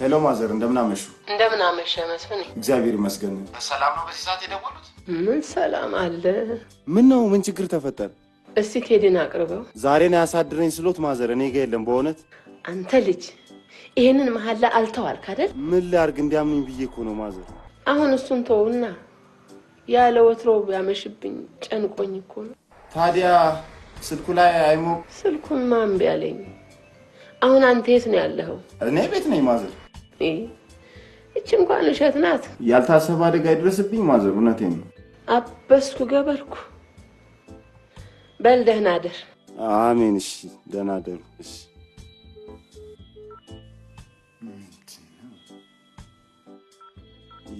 ሄሎ ማዘር እንደምን አመሹ? እንደምን አመሸ መስፍን? እግዚአብሔር ይመስገን። ሰላም ነው በዚህ ሰዓት የደወሉት? ምን ሰላም አለ? ምን ነው ምን ችግር ተፈጠረ? እስቲ ቴዲን አቅርበው። ዛሬ ነው ያሳድረኝ ስሎት ማዘር እኔ ጋር የለም በእውነት። አንተ ልጅ ይሄንን መሐላ አልተዋልክ አይደል? ምን ላድርግ እንዲያምኝ ብዬ እኮ ነው ማዘር። አሁን እሱን ተውና ያለ ወትሮ ያመሽብኝ ጨንቆኝ እኮ ነው። ታዲያ ስልኩ ላይ አይሞ ስልኩን ማን ቢያለኝ? አሁን አንተ የት ነው ያለኸው? እኔ ቤት ነኝ ማዘር። እቺ እንኳን እሸት ናት። ያልታሰበ አደጋ ይድረስብኝ ማዘር እውነቴን ነው። አበስኩ ገበርኩ። በል ደህና አደር። አሜን። እሺ ደህና አደሩ። እሺ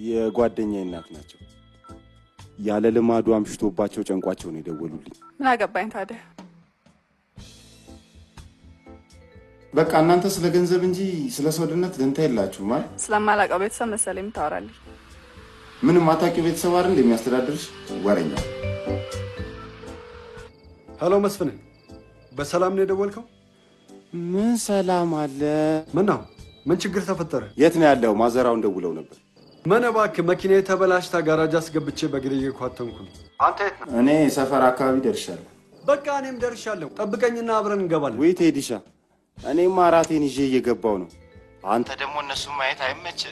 የጓደኛዬ እናት ናቸው። ያለ ልማዱ አምሽቶባቸው ጨንቋቸው ነው የደወሉልኝ። ምን አገባኝ ታዲያ? በቃ እናንተ ስለ ገንዘብ እንጂ ስለ ሰው ደህንነት ደንታ የላችሁ ማለት። ስለማላውቀው ቤተሰብ መሰለኝ የምታወራልኝ። ምንም አታውቂው ቤተሰብ አይደል የሚያስተዳድርሽ? ወሬኛ። ሄሎ መስፍን፣ በሰላም ነው የደወልከው? ምን ሰላም አለ? ምን ነው? ምን ችግር ተፈጠረ? የት ነው ያለው? ማዘራውን ደውለው ነበር። ምን እባክህ፣ መኪናዬ ተበላሽታ ጋራጅ አስገብቼ በግሬ እየኳተንኩ ነው። አንተ የት ነህ? እኔ ሰፈር አካባቢ ደርሻለሁ። በቃ እኔም ደርሻለሁ። ጠብቀኝና አብረን እንገባለን። ወይ ቴዲሻ፣ እኔም አራቴን ይዤ እየገባው ነው። አንተ ደግሞ እነሱን ማየት አይመችህ።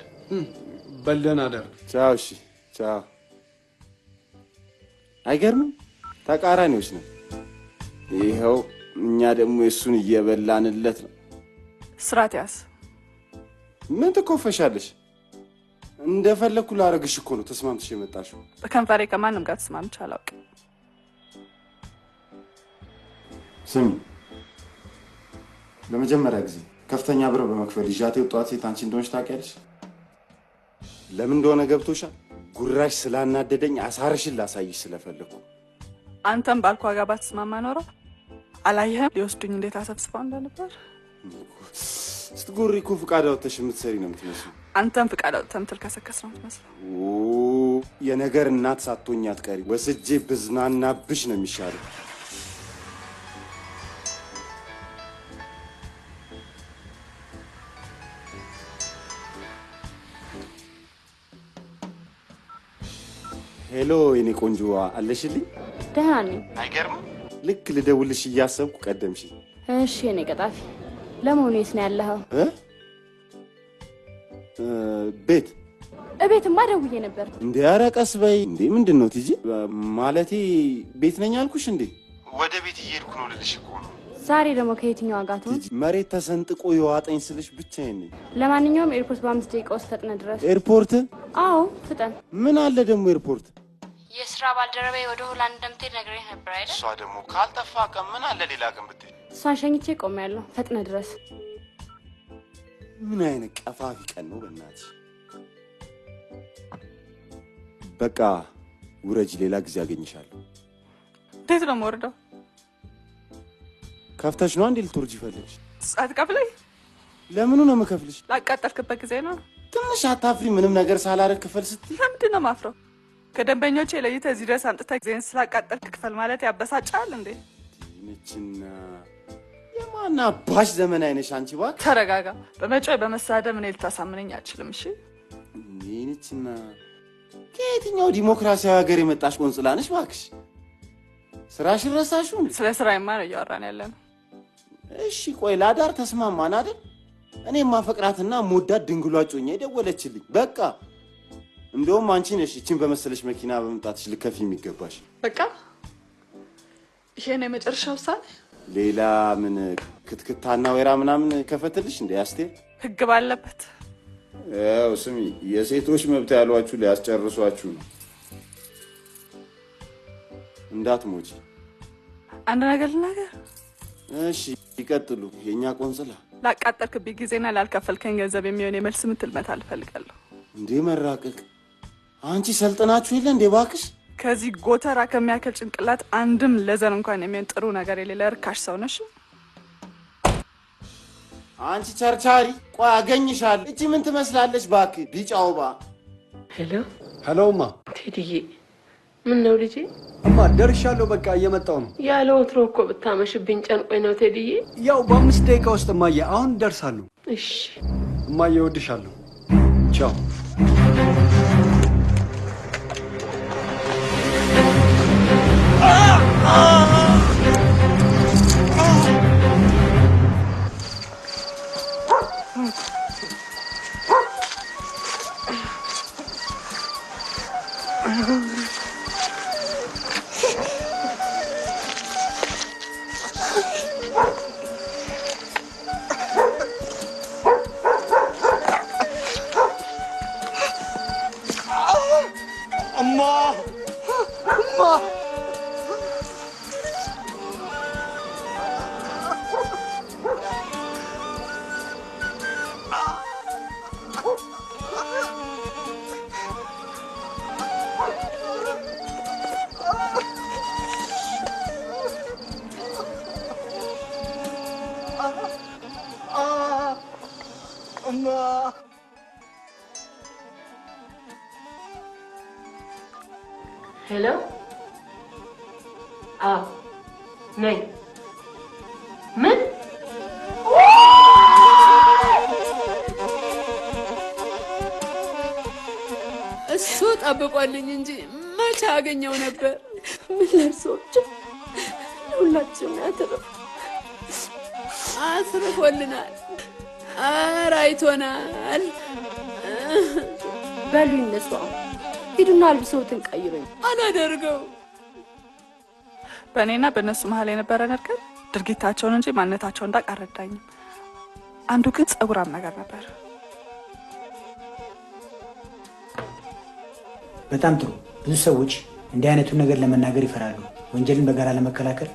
በልደን አደር። ቻው። እሺ ቻው። አይገርምም? ተቃራኒዎች ነው። ይኸው እኛ ደግሞ እሱን እየበላንለት ነው። ስራት ያስ ምን ትኮፈሻለሽ? እንደፈለኩ ላረግሽ እኮ ነው ተስማምተሽ የመጣሽው። በከንፈሬ ከማንም ጋር ተስማምቼ አላውቅም። ስሚ፣ ለመጀመሪያ ጊዜ ከፍተኛ ብር በመክፈል ይዣት የወጣት ሴት አንቺ እንደሆነሽ ታውቂያለሽ? ለምን እንደሆነ ገብቶሻል? ጉራሽ ስላናደደኝ አሳርሽን ላሳይሽ ስለፈለኩ። አንተም ባልኳ ጋር ባትስማማ ኖሮ አላየህም ሊወስዱኝ እንዴት አሰብስበው እንደነበር? ስትጎሪ እኮ ፍቃድ አውጥተሽ የምትሰሪ ነው የምትመስለው። አንተም ፍቃድ አውጥተህ የምትልከሰከስ ነው የምትመስለው። የነገር እናት ሳትሆኝ አትቀሪ። ወስጄ ብዝናናብሽ ነው የሚሻለው። ሄሎ የኔ ቆንጆ አለሽልኝ? ደህና ነኝ። አይገርምም? ልክ ልደውልሽ እያሰብኩ ቀደምሽ። እሺ የኔ ቀጣፊ፣ ለመሆኑ የት ነው ያለኸው? ቤት። እቤትማ ደውዬ ነበር። እንዴ ኧረ ቀስ በይ እንዴ። ምንድን ነው ትጂ? ማለቴ ቤት ነኝ አልኩሽ እንዴ? ወደ ቤት እየሄድኩ ነው ልልሽ እኮ ነው። ዛሬ ደግሞ ከየትኛው ጋር ነው? መሬት ተሰንጥቆ የዋጠኝ ስልሽ ብቻዬን ነኝ። ለማንኛውም ኤርፖርት በ5 ደቂቃ ውስጥ ፈጥነህ ድረስ። ኤርፖርት? አዎ ፍጠን። ምን አለ ደግሞ ኤርፖርት? የስራ ባልደረባዬ ወደ ሆላንድ እንደምትሄድ ነግሬህ ነበር አይደል? እሷ ደግሞ ካልጠፋ ቀን ምን አለ ሌላ ቀን ብትሄድ። እሷን ሸኝቼ ቆሜያለሁ። ፈጥነህ ድረስ። ምን አይነት ቀፋፊ ቀን ነው በእናትሽ። በቃ ውረጅ፣ ሌላ ጊዜ አገኝሻለሁ። እንዴት ነው የምወርደው? ከፍተሽ ነው አንዴ ልትወርጂ ፈለግሽ? አትከፍለኝ? ለምኑ ነው የምከፍልሽ? ላቃጠልክበት ጊዜ ነው። ትንሽ አታፍሪ? ምንም ነገር ሳላረግ ክፈል ስትይ። ለምንድን ነው ማፍረው? ከደንበኞቼ ለይተህ እዚህ ድረስ አምጥተህ ጊዜን ስላቃጠልክ ክፈል ማለት ያበሳጫል እንዴ? ነችና የማና ባሽ ዘመን አይነሽ አንቺ። እባክህ ተረጋጋ። በመጮህ በመሳደብ እኔ ልታሳምነኝ አልችልም። እሺ ነችና ከየትኛው ዲሞክራሲያዊ ሀገር የመጣሽ ቆንጽላ ነሽ? እባክሽ ስራሽን ረሳሽው እንዴ? ስለ ስራዬማ ነው እያወራን ያለነው። እሺ ቆይ ላዳር ተስማማን አይደል? እኔ ማፈቅራትና ሞዳት ድንግሏ ጮኛ የደወለችልኝ። በቃ እንደውም አንቺ ነሽ እቺን በመሰለሽ መኪና በመምጣትሽ ልከፊ የሚገባሽ። በቃ ይሄ ነው የመጨረሻ ውሳኔ? ሌላ ምን ክትክታና ወይራ ምናምን ከፈትልሽ እንዴ አስቴር? ህግ ባለበት። ያው ስሚ፣ የሴቶች መብት ያሏችሁ ሊያስጨርሷችሁ ነው። እንዳትሞጪ። አንድ ነገር ልናገር? እሺ ይቀጥሉ። የኛ ቆንጽላ ላቃጠልክብኝ ጊዜና ላልከፈልከኝ ገንዘብ የሚሆን የመልስ ምት ልመታ እፈልጋለሁ። እንዴ መራቀቅ! አንቺ ሰልጥናችሁ የለ እንዴ? እባክሽ ከዚህ ጎተራ ከሚያከል ጭንቅላት አንድም ለዘን እንኳን የሚሆን ጥሩ ነገር የሌለ ርካሽ ሰው ነሽ አንቺ ቸርቻሪ። ቆይ አገኝሻለሁ። እቺ ምን ትመስላለች? እባክህ ቢጫውባ። ሄሎማ። ቴዲዬ ምን ነው ልጄ? እማ ደርሻለሁ። በቃ እየመጣሁ ነው። ያለ ወትሮ እኮ ብታመሽብኝ ጨንቆኝ ነው ቴዲዬ። ያው በ5 ደቂቃ ውስጥ እማዬ አሁን ደርሳለሁ። እሺ እማዬ እወድሻለሁ። ቻው። Hello? ነይ ምን እሱ ጠብቆልኝ እንጂ መቼ አገኘው ነበር። ምን ለርሶች ሁላችን አትርፎልናል፣ አራይቶናል። በሉ ይነሱ፣ ሂዱና አልብሰውትን ቀይሩኝ። አላደርገው። በእኔና በእነሱ መሀል የነበረ ነገር ድርጊታቸውን እንጂ ማንነታቸውን እንዳቃረዳኝም። አንዱ ግን ጸጉራም ነገር ነበር። በጣም ጥሩ። ብዙ ሰዎች እንዲህ አይነቱን ነገር ለመናገር ይፈራሉ። ወንጀልን በጋራ ለመከላከል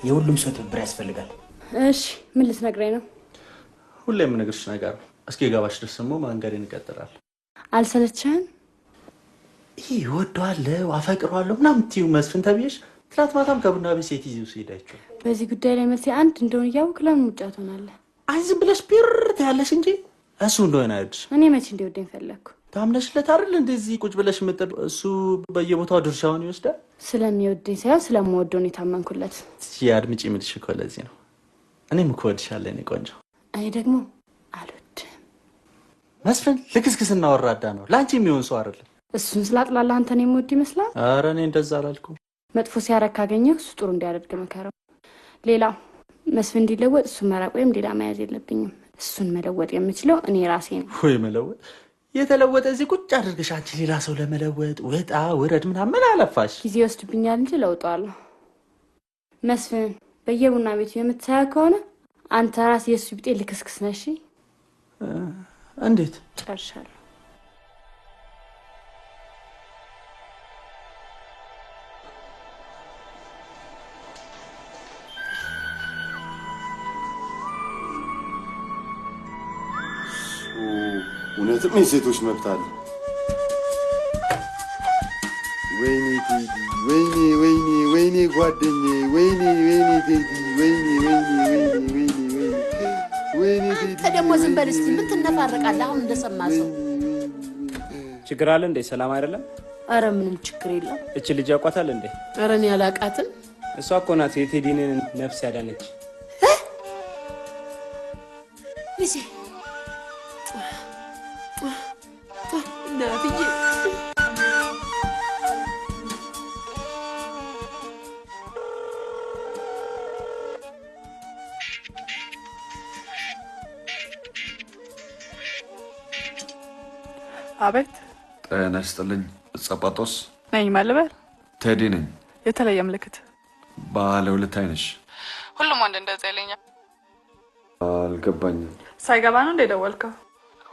የሁሉም ሰው ትብብር ያስፈልጋል። እሺ፣ ምን ልትነግረኝ ነው? ሁሌም ነገርሽ ነገር እስኪ ገባሽ ድረስ ደግሞ መንገዴን እንቀጥላለን። አልሰለችህም? ይሄ ወደዋለሁ አፈቅረዋለሁ ምናምን ትዩ መስፍን ተብዬሽ ትናንት ማታም ከቡና ቤት ሴት ይዘው ሲሄዳቸው በዚህ ጉዳይ ላይ መልሴ አንድ እንደሆነ እያወቅህ ለምን ውጫ ትሆናለህ? አይ ዝም ብለሽ ቢርት ያለሽ እንጂ እሱ እንደሆነ አይደል? እኔ መቼ እንዲወደኝ ፈለግኩ? ታምነሽለት አይደል እንደዚህ ቁጭ ብለሽ መጠብ እሱ በየቦታው ድርሻውን ይወስዳል። ስለሚወደኝ ሳይሆን ስለምወደው ነው የታመንኩለት። አድምጪ የምልሽ እኮ ለዚህ ነው። እኔም እኮ እወድሻለሁ የእኔ ቆንጆ። እኔ ደግሞ አልወድም። መስፍን ልክስክስና ወራዳ ነው፣ ለአንቺ የሚሆን ሰው አይደለም። እሱን ስላጥላላ አንተን የምወድ ይመስላል? ኧረ እኔ እንደዛ አላልኩም። መጥፎ ሲያረግ ካገኘህ እሱ ጥሩ እንዲያደርግ መከረው። ሌላው መስፍን እንዲለወጥ እሱን መራቅ ወይም ሌላ መያዝ የለብኝም። እሱን መለወጥ የምችለው እኔ ራሴ ነው። ወይ መለወጥ የተለወጠ እዚህ ቁጭ አድርገሽ አንቺ ሌላ ሰው ለመለወጥ ወጣ ውረድ ምናምን አለፋሽ። ጊዜ ይወስድብኛል እንጂ ለውጠዋለሁ። መስፍን በየቡና ቤቱ የምትሳያ ከሆነ አንተ ራስ የእሱ ቢጤ ልክስክስ ነሽ። እንዴት? ጨርሻለሁ። እውነትም የሴቶች መብት አለ። ወይኔ ቴዲ፣ ወይኔ ወይኔ ወይኔ ጓደኛዬ፣ ወይኔ ወይኔ ቴዲ፣ ወይኔ ወይኔ ወይኔ ወይኔ ወይኔ ቴዲ። አንተ ደግሞ ዝም በል እስኪ፣ ምን ትነፋረቃለህ? አሁን እንደሰማ ሰው ችግር አለ እንዴ? ሰላም አይደለም? አረ ምንም ችግር የለም። እቺ ልጅ ያውቃታል እንዴ? አረ እኔ አላውቃትም። እሷ እኮ ናት የቴዲን ነፍስ ያዳነች። ልጄ እናትዬ አቤት። ጤና ይስጥልኝ። ጸጳጦስ ነኝ። ማልበል ቴዲ ነኝ። የተለየ ምልክት? ባለ ሁለት አይነሽ። ሁሉም ወንድ እንደዛ ይለኛል። አልገባኝም። ሳይገባ ነው እንደደወልከው?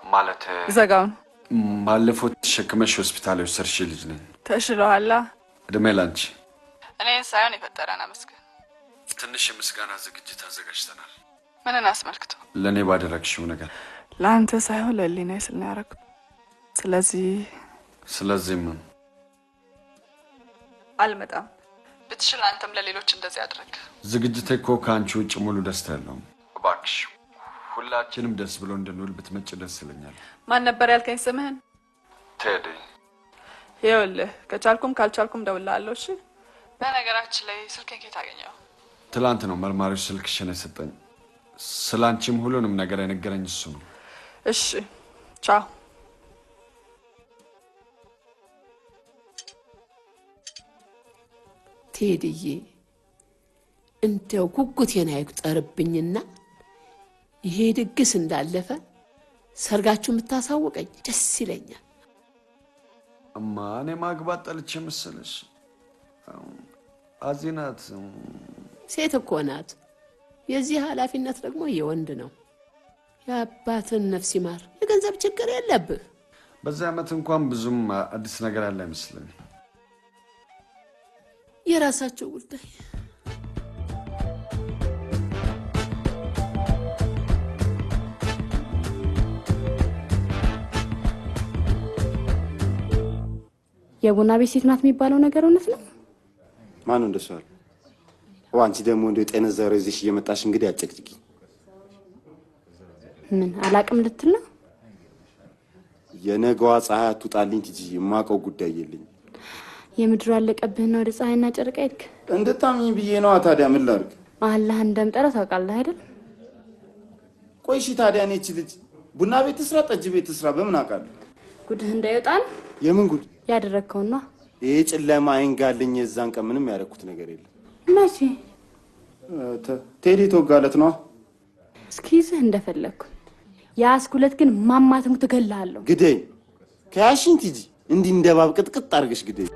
ማለት ዘጋውን ባለፈው ተሸክመሽ ሆስፒታል ወሰድሽ ልጅ ነኝ። ተሽሎሃል? እድሜ ላንቺ። እኔን ሳይሆን የፈጠረን አመስግን። ትንሽ የምስጋና ዝግጅት አዘጋጅተናል። ምንን አስመልክቶ? ለእኔ ባደረግሽው ነገር። ለአንተ ሳይሆን ለህሊናዬ ስል ነው ያደረኩት። ስለዚህ ምን? አልመጣም። ብትችል አንተም ለሌሎች እንደዚህ አድርግ። ዝግጅቴ እኮ ከአንቺ ውጭ ሙሉ ደስታ የለውም። እባክሽ ሁላችንም ደስ ብሎ እንድንውል ብትመጭ ደስ ይለኛል። ማን ነበር ያልከኝ ስምህን? ቴዲ። ይኸውልህ ከቻልኩም ካልቻልኩም እደውልልሃለሁ። እሺ። በነገራችን ላይ ስልኬን ከየት አገኘኸው? ትላንት ነው መርማሪው ስልክሽን የሰጠኝ። ስላንቺም ሁሉንም ነገር የነገረኝ እሱ ነው። እሺ ቻው። ቴዲዬ እንደው ጉጉቴን አይቁጠርብኝና ይሄ ድግስ እንዳለፈ ሰርጋችሁ የምታሳውቀኝ ደስ ይለኛል። እማ እኔ ማግባት ጠልቼ መሰለሽ? አዚናት ሴት እኮ ናት። የዚህ ኃላፊነት ደግሞ የወንድ ነው። የአባትን ነፍስ ይማር። የገንዘብ ችግር የለብህ። በዚህ ዓመት እንኳን ብዙም አዲስ ነገር አለ አይመስለኝ። የራሳቸው ጉዳይ። የቡና ቤት ሴት ናት የሚባለው ነገር እውነት ነው? ማን ነው እንደሱ አለ? አንቺ ደግሞ እንደው ጤነዘረ ይዘሽ እየመጣሽ እንግዲህ አጨቅጭቂ። ምን አላቅም ልትል ነው? የነገዋ ፀሐይ አትውጣልኝ ትጂ፣ የማውቀው ጉዳይ የለኝ። የምድሩ አለቀብህና ወደ ፀሐይና ጨረቃ ሄድክ? እንድታምኝ ብዬ ነው። ታዲያ ምን ላድርግ? አላህ እንደምጠራ ታውቃለህ አይደል? ቆይ እሺ ታዲያ እኔ እቺ ልጅ ቡና ቤት ትስራ ጠጅ ቤት ትስራ በምን አውቃለሁ? ጉድህ እንዳይወጣ ነው። የምን ጉድ? ያደረግከውና ይሄ ጨለማ አይንጋልኝ። የዛን ቀን ምንም ያደረኩት ነገር የለም። መቼ? ቴዲ ተወጋለት ነው። እስኪ ይዘህ እንደፈለግኩ ያስኩለት፣ ግን ማማትም ትገላለሁ። ግደይ ከያሽን ትጂ እንዲህ እንደባብ ቅጥቅጥ አድርገሽ ግደይ።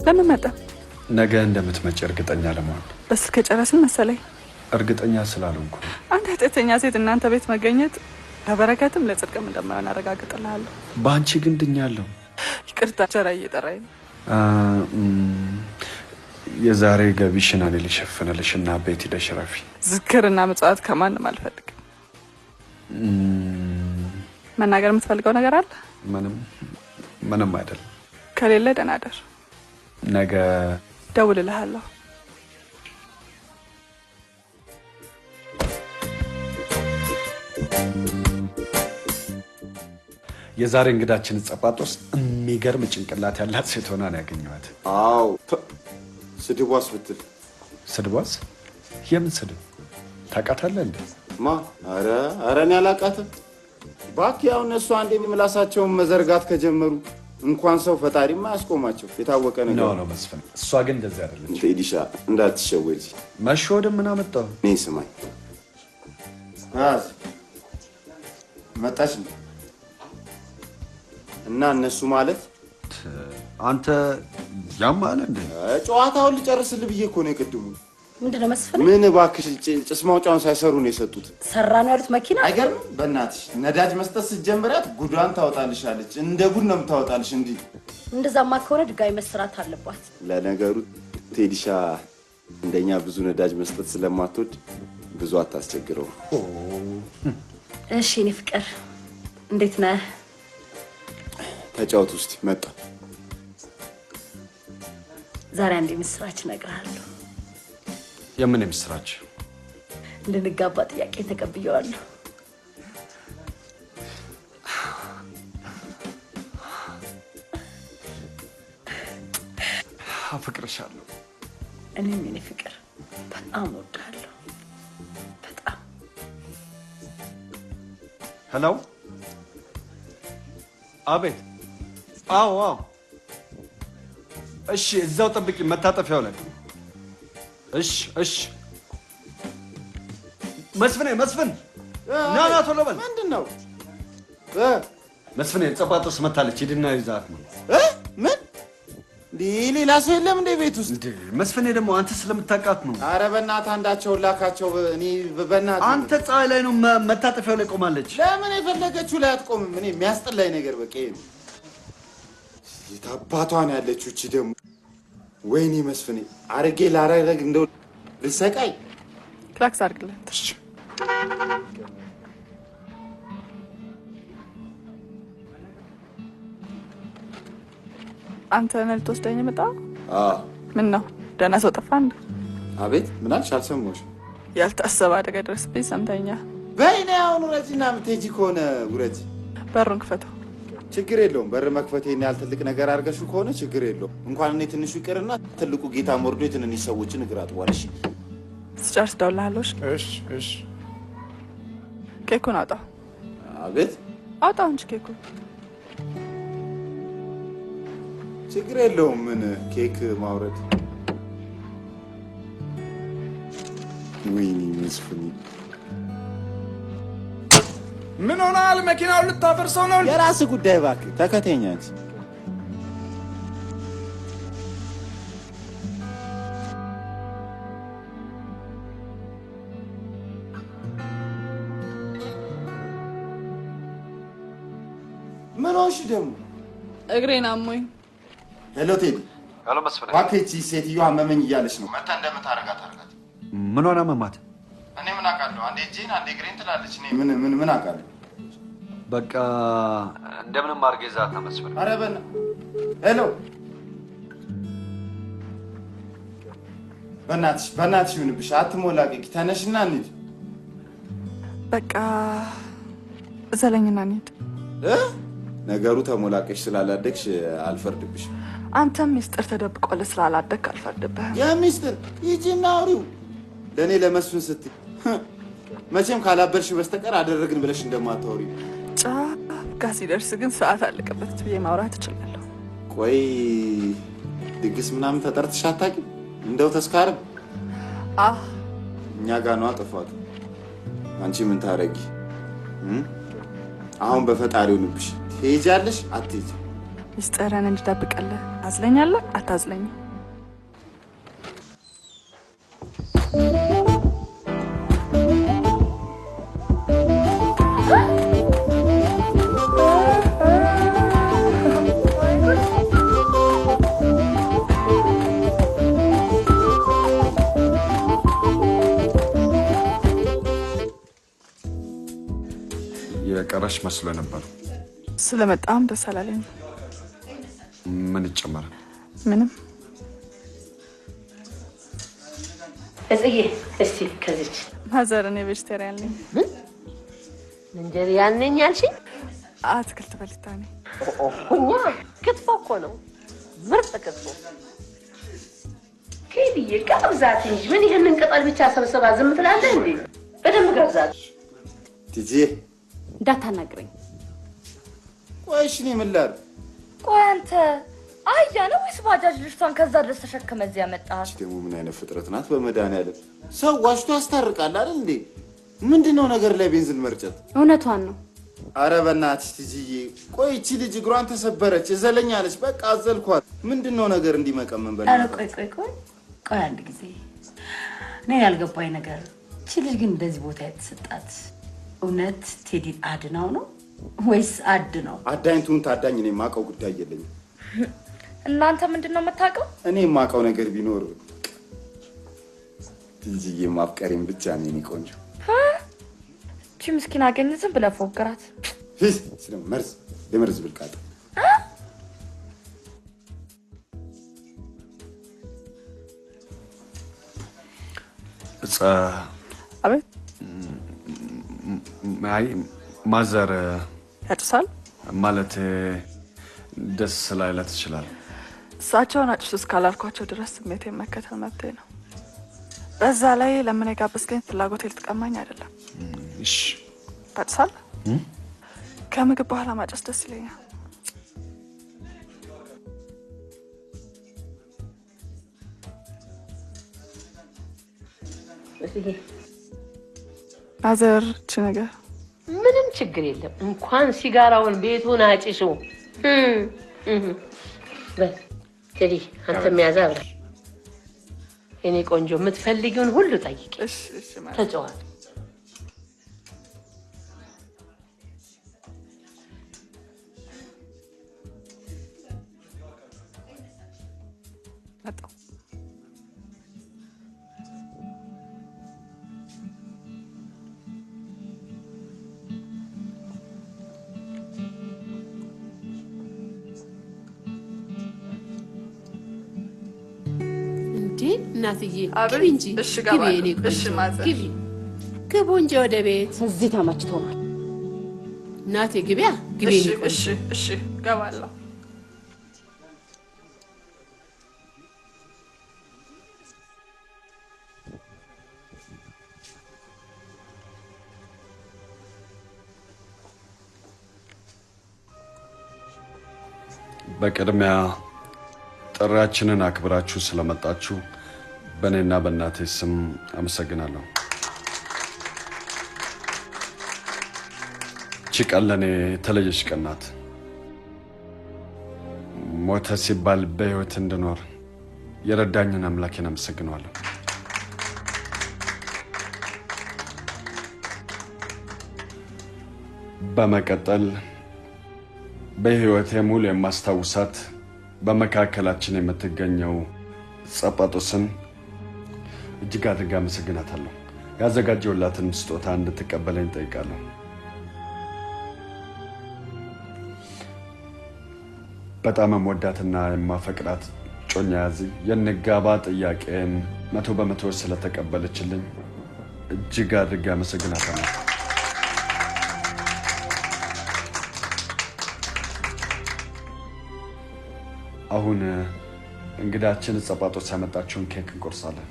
ለምን መጣ? ነገ እንደምትመጪ እርግጠኛ ለመሆን። በስ ከጨረስን መሰለኝ። እርግጠኛ ስላልሆንኩ አንተ ኃጢአተኛ ሴት እናንተ ቤት መገኘት ለበረከትም ለጽድቅም እንደማይሆን አረጋግጥልሃለሁ። በአንቺ ግን ድኛለሁ። ይቅርታ ጀራ እየጠራኝ ነው። የዛሬ ገቢሽን እኔ ልሸፍንልሽ እና ቤት ሂደሽ ረፊ። ዝክርና ምጽዋት ከማንም አልፈልግም። መናገር የምትፈልገው ነገር አለ? ምንም አይደለም። ከሌለ ደህና እደር። ነገ ደውልልሃለሁ። የዛሬ እንግዳችን ጸጳጦስ የሚገርም ጭንቅላት ያላት ሴት ሆና ነው ያገኘኋት። አዎ ስድቧስ ብትል። ስድቧስ? የምን ስድብ? ታውቃታለህ እንዴ? ማ? ኧረ እኔ አላውቃትም። እባክህ ያው እነሱ አንዴ ምላሳቸውን መዘርጋት ከጀመሩ እንኳን ሰው ፈጣሪማ ያስቆማቸው። የታወቀ ነገር ነው መስፍን። እሷ ግን እንደዚህ አይደለች። ቴዲሻ እንዳትሸወጂ። መሸወድም ምን አመጣው? እኔ ስማኝ መጣች እና እነሱ ማለት አንተ ያማለ እንዴ? ጨዋታውን ልጨርስልህ ብዬ እኮ ነው የቅድሙ። ምንድነው መስፍን? ምን እባክሽ ጭስ ማውጫውን ሳይሰሩ ነው የሰጡት። ሰራ ነው ያሉት መኪና። አይገርም? በእናትሽ ነዳጅ መስጠት ስትጀምሪያት ጉዷን ታወጣልሻለች። እንደ ጉድ ነው የምታወጣልሽ። እንዲህ እንደዛማ ከሆነ ድጋሚ መስራት አለባት። ለነገሩ ቴዲሻ እንደኛ ብዙ ነዳጅ መስጠት ስለማትወድ ብዙ አታስቸግረው። እሺ እኔ ፍቅር እንዴት ነህ? ተጫወት ውስጥ መጣ። ዛሬ አንድ ምስራች እነግርሃለሁ። የምን ምስራች? እንድንጋባ ጥያቄ ተቀብየዋለሁ። አፍቅርሻለሁ። እኔም የኔ ፍቅር በጣም እወድሃለሁ። በጣም ሄሎ። አቤት። አዎ። እሺ፣ እዛው ጠብቂ፣ መታጠፊያው ላይ። እሺ። መስፍን ና ቶሎ በል። ምንድን ነው? መስፍን ጸጳጦስ መታለች። ሂድና ይዛት ነው። ምን? ሌላ ሰው የለም እንደ ቤት ውስጥ? መስፍን ደግሞ አንተ ስለምታውቃት ነው። ኧረ በእናትህ አንዳቸውን ላካቸው። እኔ በእናትህ አንተ ፀሐይ ላይ ነው መታጠፊያው ላይ ቆማለች። ለምን የፈለገችው ላይ አትቆምም? እኔ የሚያስጠላኝ ነገር በቃ ይሄ ነው። የታባቷን ያለችው እቺ ደግሞ። ወይኔ መስፍኔ አረጌ ላረግ እንደው ልሰቃይ። ክላክስ አድርግለት። አንተ ነህ ልትወስደኝ የመጣው? አዎ። ምን ነው ደህና ሰው ጠፋ እንዴ? አቤት ምን አልሽ? አልሰማሁሽም። ያልታሰበ አደጋ ደረሰብኝ ሰምተኛል? በይኔ አሁን ውረጂና የምትሄጂ ከሆነ ውረጂ። በሩን ክፈተው። ችግር የለውም። በር መክፈቴን ያህል ትልቅ ነገር አድርገሽው ከሆነ ችግር የለውም። እንኳን እኔ ትንሹ ይቅርና ትልቁ ጌታ ወርዶ የትንንሽ ሰዎችን እግር አጥቧል። እሺ ስጨርስ እደውልልሃለሁ። እሺ እሺ። ኬኩን አውጣው። አቤት አውጣው እንጂ ኬኩን። ችግር የለውም። ምን ኬክ ማውረድ? ወይኔ መስፍን ምን ሆናል? መኪናውን ልታፈርሰው ነው? የራስ ጉዳይ እባክህ፣ ተከተኝ አንቺ። ምን ሆንሽ ደግሞ? እግሬን አሞኝ። ሄሎ ቴዲ። ሄሎ መስፍን። እባክህ እቺ ሴትዮዋ አመመኝ እያለች ነው። መታ እንደምታረጋት አርጋት። ምን ሆነ መማት? እኔ ምን አውቃለሁ? አንዴ እጄን አንዴ እግሬን ትላለች። እኔ ምን አውቃለሁ? በቃ እንደምንም አድርጌ ዛታ መስፍን። ኧረ ሄሎ፣ በእናትሽ ይሁንብሽ፣ አትሞላቀቂ። ተነሽና እንሂድ። በቃ ዘለኝና እንሂድ። ነገሩ ተሞላቀሽ ስላላደግሽ አልፈርድብሽ። አንተም ሚስጥር ተደብቆልህ ስላላደግክ አልፈርድብህም። የሚስጥር ሂጂና አውሪው ለእኔ ለመስፍን ስትይ። መቼም ካላበልሽ በስተቀር አደረግን ብለሽ እንደማታወሪ። ጫፍ ጋር ሲደርስ ግን ሰዓት አለቀበት ብዬ ማውራት እችላለሁ። ቆይ ድግስ ምናምን ተጠርተሽ አታውቂም? እንደው ተስካርም እኛ ጋር ነዋ ጥፋቱ። አንቺ ምን ታረጊ? አሁን በፈጣሪው ንብሽ ትሄጃለሽ አትሄጂ? ሚስጥርን እንድደብቅልህ አዝለኛለህ አታዝለኝም? የቀረሽ መስሎ ነበር። ስለመጣም ደስ አላለኝ። ምን ይጨመራል? ምንም። እጽዬ እስቲ ከዚች ማዘር እኔ ቬጅቴሪያን ነኝ። እንጀራ ያነኝ አልሽኝ? አትክልት በልታ ነኝ። እኛ ክትፎ እኮ ነው፣ ምርጥ ክትፎ። ከይብዬ ጋብዛት እንጂ ምን ይሄንን ቅጠል ብቻ ሰብስባ ዝም ትላለህ እንዴ? በደንብ ጋብዛት። ቲጂ እንዳታናግረኝ። ቆይ እሺ፣ እኔ ምን ላድርግ? ቆይ አንተ አህያ ነው ወይስ ባጃጅ ልጅቷን ከዛ ድረስ ተሸክመ እዚህ ያመጣሃት? ደግሞ ምን አይነት ፍጥረት ናት? በመድኃኒዓለም ሰው ዋሽቶ ያስታርቃል አይደል እንዴ? ምንድነው ነገር ላይ ቤንዚን መርጨት? እውነቷን ነው። አረ በእናትሽ ቲጂዬ፣ ቆይ እቺ ልጅ እግሯን ተሰበረች እዘለኛለች። በቃ አዘልኳት። ምንድነው ነገር እንዲመቀመን በል? አረ ቆይ አንድ ጊዜ እኔ ያልገባኝ ነገር እቺ ልጅ ግን እንደዚህ ቦታ የተሰጣት እውነት ቴዲን አድናው ነው ወይስ አድነው? አዳኝቱን ታዳኝ። እኔ የማውቀው ጉዳይ የለኝም። እናንተ ምንድነው የምታውቀው? እኔ የማውቀው ነገር ቢኖር ቲጂዬ ማፍቀሬን ብቻ ነው። እኔ ቆንጆ እቺ ምስኪን አገኘ ዝም ብለህ ፎግራት። መርዝ የመርዝ ብልቃጥ። አቤት። ማዘር ያጭሳል ማለት ደስ ላይላት ይችላል። እሳቸውን አጭሱ እስካላልኳቸው ድረስ ስሜቴን መከተል መብቴ ነው። በዛ ላይ ለምን የጋበዝከኝ ፍላጎቴ ልትቀማኝ አይደለም። እሺ ታጭሳለህ? ከምግብ በኋላ ማጨስ ደስ ይለኛል። ማዘር እቺ ነገር ምንም ችግር የለም። እንኳን ሲጋራውን ቤቱን አጭሱ። ቴዲ አንተም ያዝ አብረን። የኔ ቆንጆ የምትፈልጊውን ሁሉ ጠይቂ፣ ተጫወት። እናትዬ አብር ግቢ እንጂ እሺ ግቢ ገባለሁ። የኔ ቆንጆ እሺ ማዘር ግቢ ግቡ እንጂ ወደ ቤት እዚህ ተመችቶናል። እናቴ ግቢያ ግቢ የኔ ቆንጆ እሺ እሺ ገባለሁ። በቅድሚያ ጥሪያችንን አክብራችሁ ስለመጣችሁ በእኔና በእናቴ ስም አመሰግናለሁ። ይህች ቀን ለእኔ የተለየች ቀን ናት። ሞተ ሲባል በሕይወት እንድኖር የረዳኝን አምላኬን አመሰግነዋለሁ። በመቀጠል በሕይወቴ ሙሉ የማስታውሳት በመካከላችን የምትገኘው ጸጳጦስን እጅግ አድርጋ አመሰግናታለሁ። ያዘጋጀውላትን ስጦታ እንድትቀበለኝ ጠይቃለሁ። በጣም የምወዳትና የማፈቅራት ጮኛ ያዚ የንጋባ ጥያቄን 100% ስለተቀበለችልኝ እጅግ አድርጋ አመሰግናታለሁ። አሁን እንግዳችን ጸጳጦስ ያመጣችውን ኬክ እንቆርሳለን።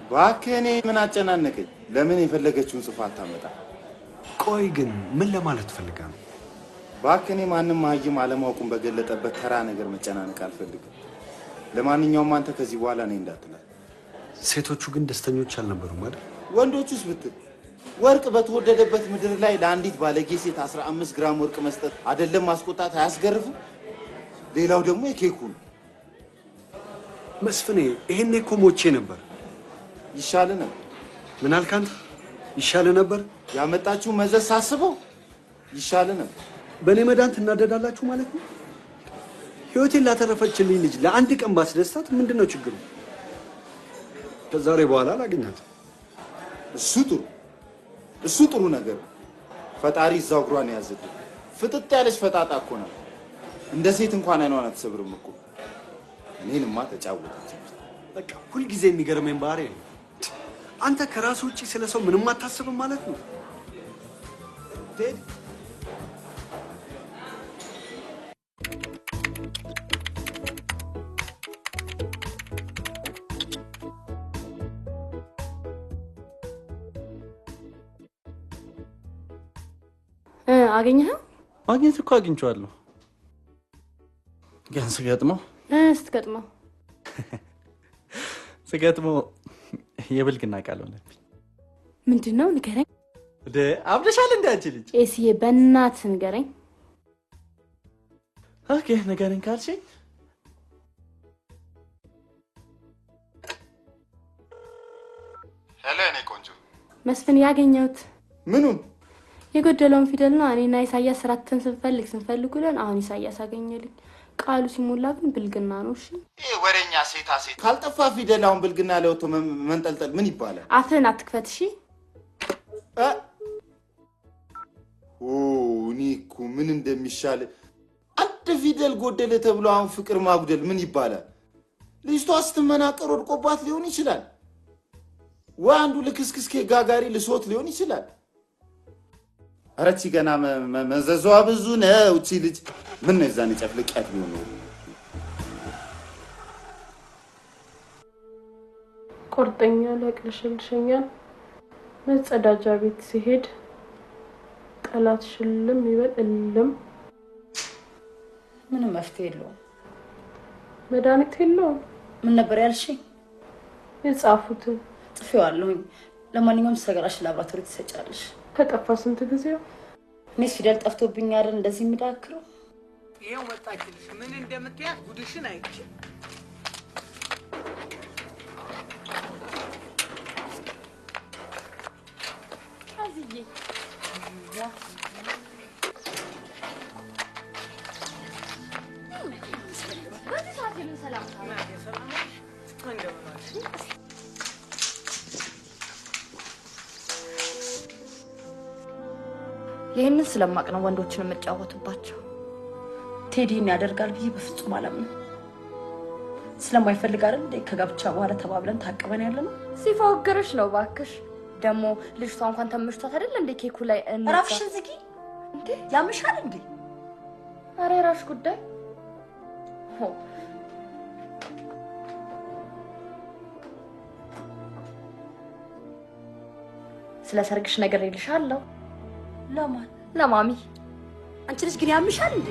እባክህ እኔ ምን አጨናነቀኝ? ለምን የፈለገችውን ጽፋ አታመጣ? ቆይ ግን ምን ለማለት ፈልጋ ነው? እባክህ እኔ ማንም ማህይም አለማወቁን በገለጠበት ተራ ነገር መጨናነቅ አልፈልግም። ለማንኛውም አንተ ከዚህ በኋላ እኔ እንዳትላል። ሴቶቹ ግን ደስተኞች አልነበሩም አይደል? ወንዶቹስ ብትል ወርቅ በተወደደበት ምድር ላይ ለአንዲት ባለጌ ሴት 15 ግራም ወርቅ መስጠት አይደለም ማስቆጣት አያስገርፍም? ሌላው ደግሞ የኬኩ ነው። መስፍኔ ይሄኔ እኮ ሞቼ ነበር። ይሻል ነበር። ምን አልክ አንተ? ይሻል ነበር? ያመጣችሁ መዘዝ ሳስበው ይሻል ነበር። በእኔ መዳን ትናደዳላችሁ ማለት ነው? ህይወቴን ላተረፈችልኝ ልጅ ለአንድ ቀን ባስደስታት ምንድን ነው ችግሩ? ከዛሬ በኋላ አላገኛትም። እሱ ጥሩ ነገር። ፈጣሪ እዛው እግሯን ያዝልኝ። ፍጥጥ ያለች ፈጣጣ እኮ ናት። እንደ ሴት እንኳን አይኗን አትሰብርም እኮ። እኔንማ ተጫወተች። በቃ ሁልጊዜ የሚገርመኝ ባህሪ ነው። አንተ ከራሱ ውጪ ስለ ሰው ምንም አታስብም ማለት ነው? ቴዲ አገኘኸው? ማግኘት እኮ አግኝቼዋለሁ። ግን ስገጥመው የብልግና ቃል ሆነብኝ። ምንድን ነው ንገረኝ። አብደሻል እንደ አንቺ ልጅ። ኤስዬ በእናትህ ንገረኝ። ኦኬ ንገረኝ ካልሽኝ ሄሎ የኔ ቆንጆ። መስፍን ያገኘሁት ምኑን? የጎደለውን ፊደል ነው። እኔና ኢሳያስ ስራትን ስንፈልግ ብለን አሁን ኢሳያስ አገኘልኝ። ቃሉ ሲሞላ ግን ብልግና ነው። እሺ ይሄ ወሬኛ ሴታ ሴት ካልጠፋ ፊደል አሁን ብልግና ላይ ወጥቶ መንጠልጠል ምን ይባላል? አፍህን አትክፈት። እሺ እኔ እኮ ምን እንደሚሻል አንድ ፊደል ጎደለ ተብሎ አሁን ፍቅር ማጉደል ምን ይባላል? ልጅቷ ስትመናቀር ወድቆባት ሊሆን ይችላል፣ ወይ አንዱ ልክስክስ ጋጋሪ ልሶት ሊሆን ይችላል። ኧረ እቺ ገና መዘዟ ብዙ ነው። እቺ ልጅ ምን ነው የዛኔ ጨፍልቂያት ቢሆን ነው። ቆርጠኛል፣ ያቅልሽልሽኛል። መጸዳጃ ቤት ሲሄድ ጠላት ሽልም ይበል እልም። ምንም መፍትሄ የለውም። መድኃኒት የለውም። ምን ነበር ያልሽኝ? የጻፉትን ጽፌዋለሁኝ። ለማንኛውም ሰገራሽ ላብራቶሪ ትሰጫለሽ። ከጠፋ ስንት ጊዜው? እኔስ ፊደል ጠፍቶብኝ አይደል እንደዚህ የምዳክረው? ይሄው መጣችልሽ። ምን እንደምትያት ጉድሽን አይቼ አዝዬ በዚህ ሰዓት የምን ሰላምታ ነው? ይህንን ስለማቅ ነው ወንዶችን የምጫወትባቸው። ቴዲን ያደርጋል ብዬ በፍጹም አላምንም። ስለማይፈልግ አይደል እንዴ ከጋብቻ በኋላ ተባብለን ታቀበን ያለነው? ሲፎግርሽ ነው ባክሽ። ደግሞ ልጅቷ እንኳን ተመሽቷት አይደል እንዴ ኬኩ ላይ ራፍሽን ዝጊ እንዴ ያምሻል እንዴ? አረ የራስሽ ጉዳይ። ስለ ሰርግሽ ነገር ይልሻለሁ። ለማን? ለማሚ። አንቺ ልጅ ግን ያምሻል እንዴ?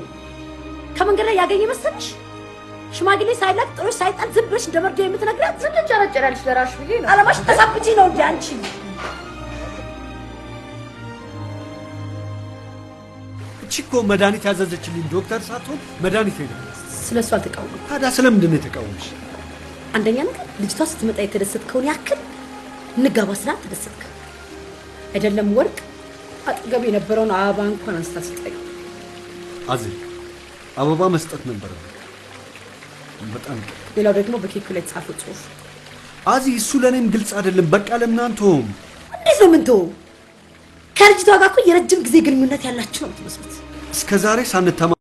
ከመንገድ ላይ ያገኘ መሰለሽ? ሽማግሌ ሳይላክ ጥሩሽ ሳይጣል ዝም ብለሽ እንደመርዶ የምትነግራት ዝም ጨረጨራልሽ ለራስሽ ብዬ ነው። አለማሽ ተሳብጂ ነው እንዴ አንቺ? እቺ እኮ መድኃኒት ያዘዘችልኝ ዶክተር ሳትሆን መድኃኒት ሄደ። ስለሱ አልተቃወምኩም። ታዲያ ስለምንድን ነው የተቃወምሽ? አንደኛ ነገር ልጅቷ ስትመጣ የተደሰትከውን ያክል እንጋባ ስላት ተደሰትክ አይደለም? ወርቅ አጠገብ የነበረውን አበባ እንኳን አንስታ ስጠኝ። አዚ አበባ መስጠት ነበር በጣም። ሌላው ደግሞ በኬኩ ላይ የተጻፈው ጽሑፍ አዚ እሱ ለኔም ግልጽ አይደለም። በቃ ለምን አንተውም? እንዴት ነው ምንተው? ከልጅቷ ጋር እኮ የረጅም ጊዜ ግንኙነት ያላችሁ ነው የምትመስሉት። እስከ ዛሬ ሳንተማ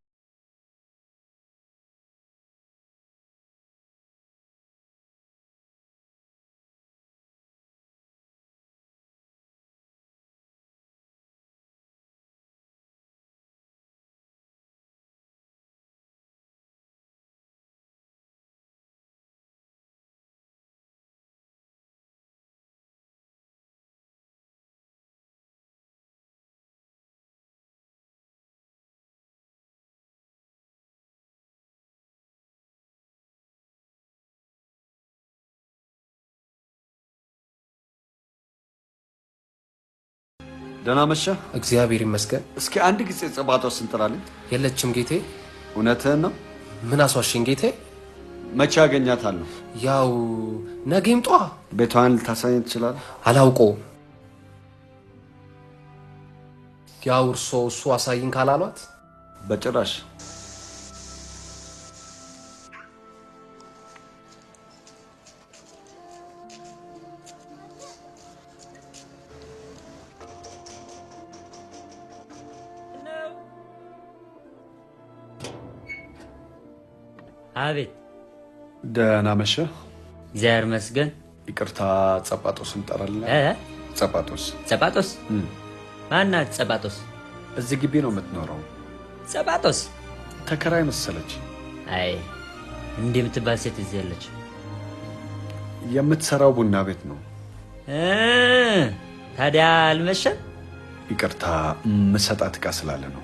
ደህና መሸህ? እግዚአብሔር ይመስገን። እስኪ አንድ ጊዜ ጸባጦስ እንጥራልኝ። የለችም ጌቴ። እውነትህን ነው? ምን አስዋሽኝ ጌቴ? መቼ አገኛታለሁ? ያው ነገ ይምጧ። ቤቷን ልታሳየኝ ትችላለህ? አላውቀውም። ያው እሱ አሳይኝ ካላሏት በጭራሽ። አቤት። ደህና መሸህ? እግዚአብሔር ይመስገን። ይቅርታ ጸባጦስ እንጠራለን። ጸባጦስ? ጸባጦስ ማናት? ጸባጦስ እዚህ ግቢ ነው የምትኖረው? ጸባጦስ ተከራይ መሰለች። አይ እንዲህ የምትባል ሴት እዚህ ያለች። የምትሰራው ቡና ቤት ነው። ታዲያ አልመሸም? ይቅርታ መሰጣት ዕቃ ስላለ ነው።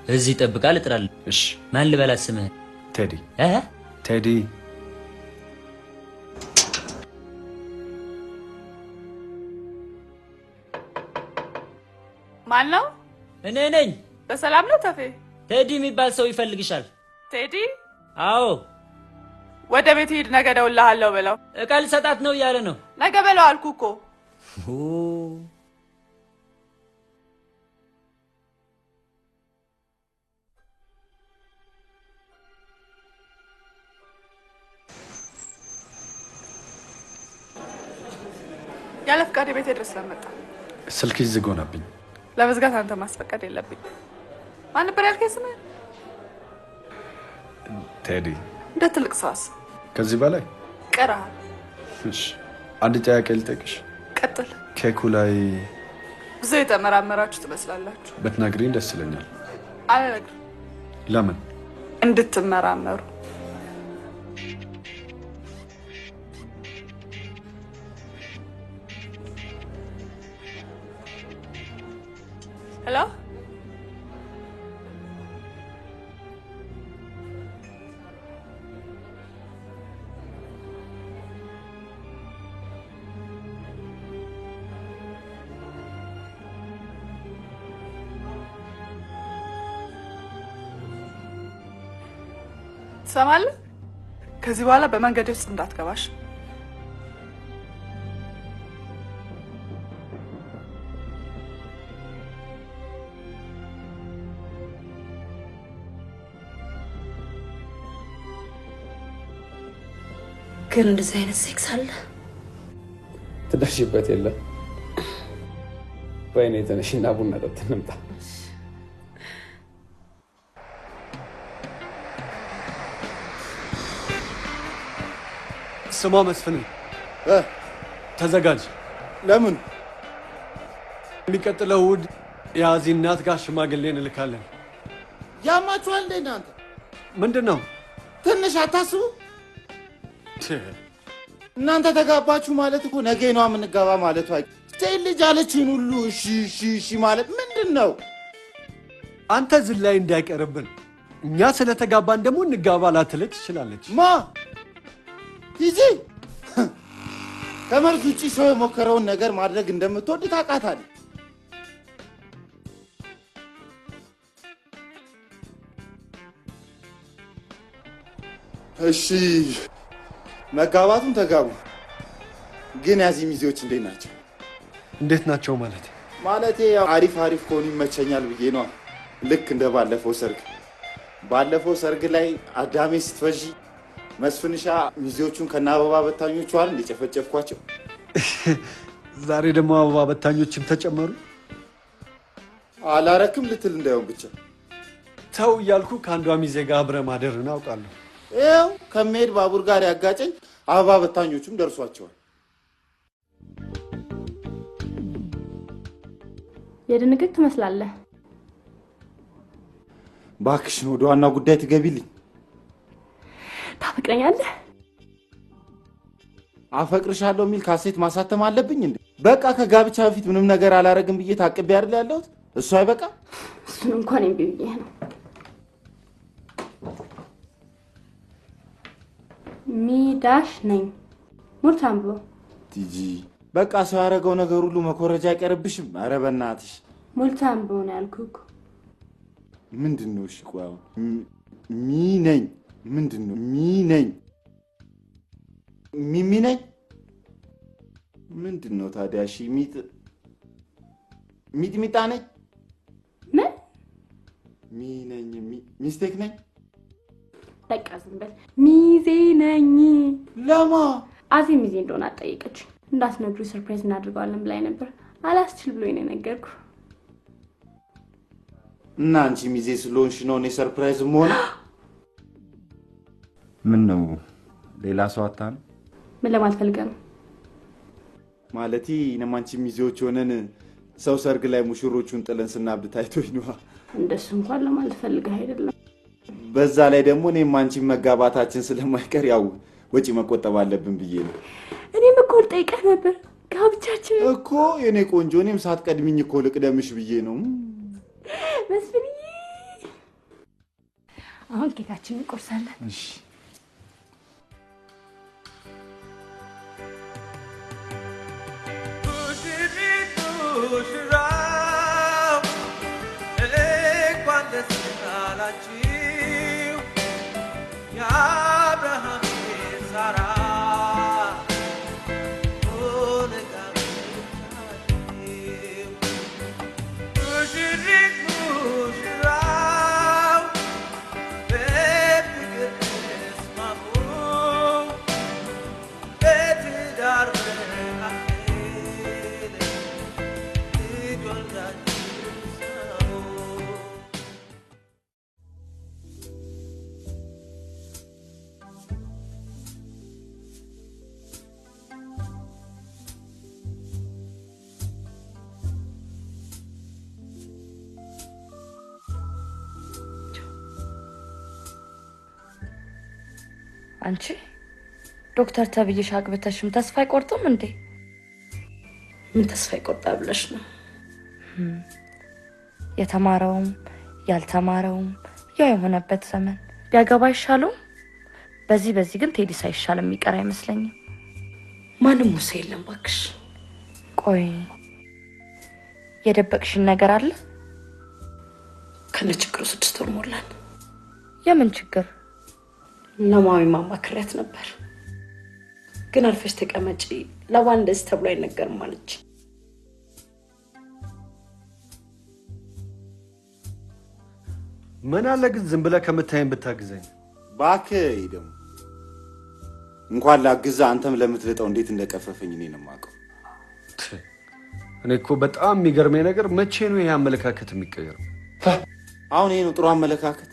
እዚህ ጠብቃ ልጥራለሁ። እሺ። ማን ልበላት ስምህን? ቴዲ። ቴዲ። ማን ነው? እኔ ነኝ። በሰላም ነው ተፌ? ቴዲ የሚባል ሰው ይፈልግሻል። ቴዲ? አዎ። ወደ ቤት ሂድ፣ ነገ እደውልልሃለሁ በለው። ዕቃ ልሰጣት ነው እያለ ነው። ነገ በለው አልኩህ እኮ። ያለ ፍቃድ ቤቴ ድረስ ስለመጣ ስልክ ዝግ ሆነብኝ። ለመዝጋት አንተ ማስፈቀድ የለብኝ። ማን ነበር ያልከኝ ስምህ? ቴዲ። እንደ ትልቅ ሰውስ ከዚህ በላይ ቀረሃል። እሺ፣ አንድ ጥያቄ ልጠይቅሽ። ቀጥል። ኬኩ ላይ ብዙ የተመራመራችሁ ትመስላላችሁ። ብትነግሪኝ ደስ ይለኛል። አልነግርም። ለምን? እንድትመራመሩ። ሄሎ፣ ትሰማለህ? ከዚህ በኋላ በመንገድ ውስጥ እንዳትገባሽ። ግን እንደዚህ አይነት ሴክስ አለ? ትደርሽበት የለም። በይኔ ተነሽና ቡና ጠጥተን እንምጣ። ስሟ መስፍን ተዘጋጅ። ለምን? የሚቀጥለው እሑድ የአዚ እናት ጋር ሽማግሌ እንልካለን። ያማችኋል እንዴ እናንተ? ምንድነው? ትንሽ አታስቡ? እናንተ ተጋባችሁ ማለት እኮ ነገ ነው የምንጋባ ማለት ነው። ሴት ልጅ አለችን ሁሉ እሺ እሺ እሺ ማለት ምንድነው? አንተ ዝም ላይ እንዳይቀርብን። እኛ ስለተጋባን ደግሞ እንጋባ ላትልህ ትችላለች። ማ ሂጂ። ከመርዝ ውጪ ሰው የሞከረውን ነገር ማድረግ እንደምትወድ ታውቃታለህ። እሺ መጋባቱን ተጋቡ። ግን ያዚ ሚዜዎች እንዴት ናቸው? እንዴት ናቸው ማለት? ማለቴ ያው አሪፍ አሪፍ ከሆኑ ይመቸኛል ብዬ ነው። ልክ እንደ ባለፈው ሰርግ። ባለፈው ሰርግ ላይ አዳሜ ስትፈጂ መስፍንሻ ሚዜዎቹን ከነ አበባ በታኞቹ አይደል እንደጨፈጨፍኳቸው። ዛሬ ደግሞ አበባ በታኞችም ተጨመሩ። አላረክም ልትል እንዳይሆን ብቻ ተው እያልኩ ከአንዷ ሚዜ ጋር አብረህ ማደርን አውቃለሁ። ይኸው ከመሄድ ባቡር ጋር ያጋጨኝ አበባ በታኞቹም ደርሷቸዋል። የድንግጥ ትመስላለህ። እባክሽን ወደ ዋናው ጉዳይ ትገቢልኝ። ታፈቅረኛለህ? አፈቅርሻለሁ የሚል ካሴት ማሳተም አለብኝ እንዴ? በቃ ከጋብቻ በፊት ምንም ነገር አላረግም ብዬ ታቅቤ አይደል ያለሁት? እሱ አይበቃ? እሱን እንኳን እምቢ ብዬ ነው። ሚዳሽ ነኝ ሙርታምቦ ቲጂ በቃ ሰው ያደረገው ነገር ሁሉ መኮረጃ አይቀርብሽም። ኧረ በእናትሽ ሙልታምቦ ነው ያልኩህ። ምንድነው? እሺ ቆይ አሁን ሚ ነኝ ምንድነው? ሚ ነኝ ሚሚ ነኝ ምንድነው ታዲያ? እሺ ሚጥሚጣ ነኝ? ምን ሚ ነኝ? ሚስቴክ ነኝ? በቃ ዝም በል። ሚዜ ነኝ። ለማ አዚ ሚዜ እንደሆነ አጠየቀች። እንዳትነግሩ ሰርፕራይዝ እናድርገዋለን ብላኝ ነበር። አላስችል ብሎኝ ነው የነገርኩህ። እና አንቺ ሚዜ ስለሆንሽ ነው እኔ ሰርፕራይዝ መሆን? ምን ነው ሌላ ሰው አታን? ምን ለማለት ፈልገህ ነው? ማለቴ እኔም አንቺ ሚዜዎች ሆነን ሰው ሰርግ ላይ ሙሽሮቹን ጥለን ስናብድ ታይቶኝ ነው። እንደሱ እንኳን ለማለት ፈልገህ አይደለም። በዛ ላይ ደግሞ እኔም አንቺ መጋባታችን ስለማይቀር ያው ወጪ መቆጠብ አለብን ብዬ ነው። እኔም እኮ ልጠይቅህ ነበር ጋብቻችን እኮ የኔ ቆንጆ። እኔም ሳትቀድሚኝ እኮ ልቅደምሽ ብዬ ነው። መስፍንዬ አሁን ኬካችንን እንቆርሳለን። እሺ አንቺ ዶክተር ተብዬሽ አግብተሽም ተስፋ አይቆርጥም እንዴ? ምን ተስፋ ይቆርጣል ብለሽ ነው? የተማረውም ያልተማረውም ያው የሆነበት ዘመን ቢያገባ ይሻለው። በዚህ ግን ቴዲ ሳይሻል የሚቀር አይመስለኝም። ማንም ሙሴ የለም ባክሽ። ቆይ የደበቅሽን ነገር አለ? ከነ ችግሩ 6 ወር ሞላን። የምን ችግር? ለማዊ ማማክሪያት ነበር፣ ግን አልፈሽ ተቀመጪ ለዋን እንደዚህ ተብሎ አይነገርም አለች። ምን አለ ግን ዝም ብለህ ከምታየኝ ብታግዘኝ። እባክህ ደግሞ እንኳን ላግዛ አንተም ለምትልጠው እንዴት እንደቀፈፈኝ እኔ ነው የማውቀው። እኔ እኮ በጣም የሚገርመኝ ነገር መቼ ነው ይሄ አመለካከት የሚቀየረው? አሁን ይሄ ነው ጥሩ አመለካከት?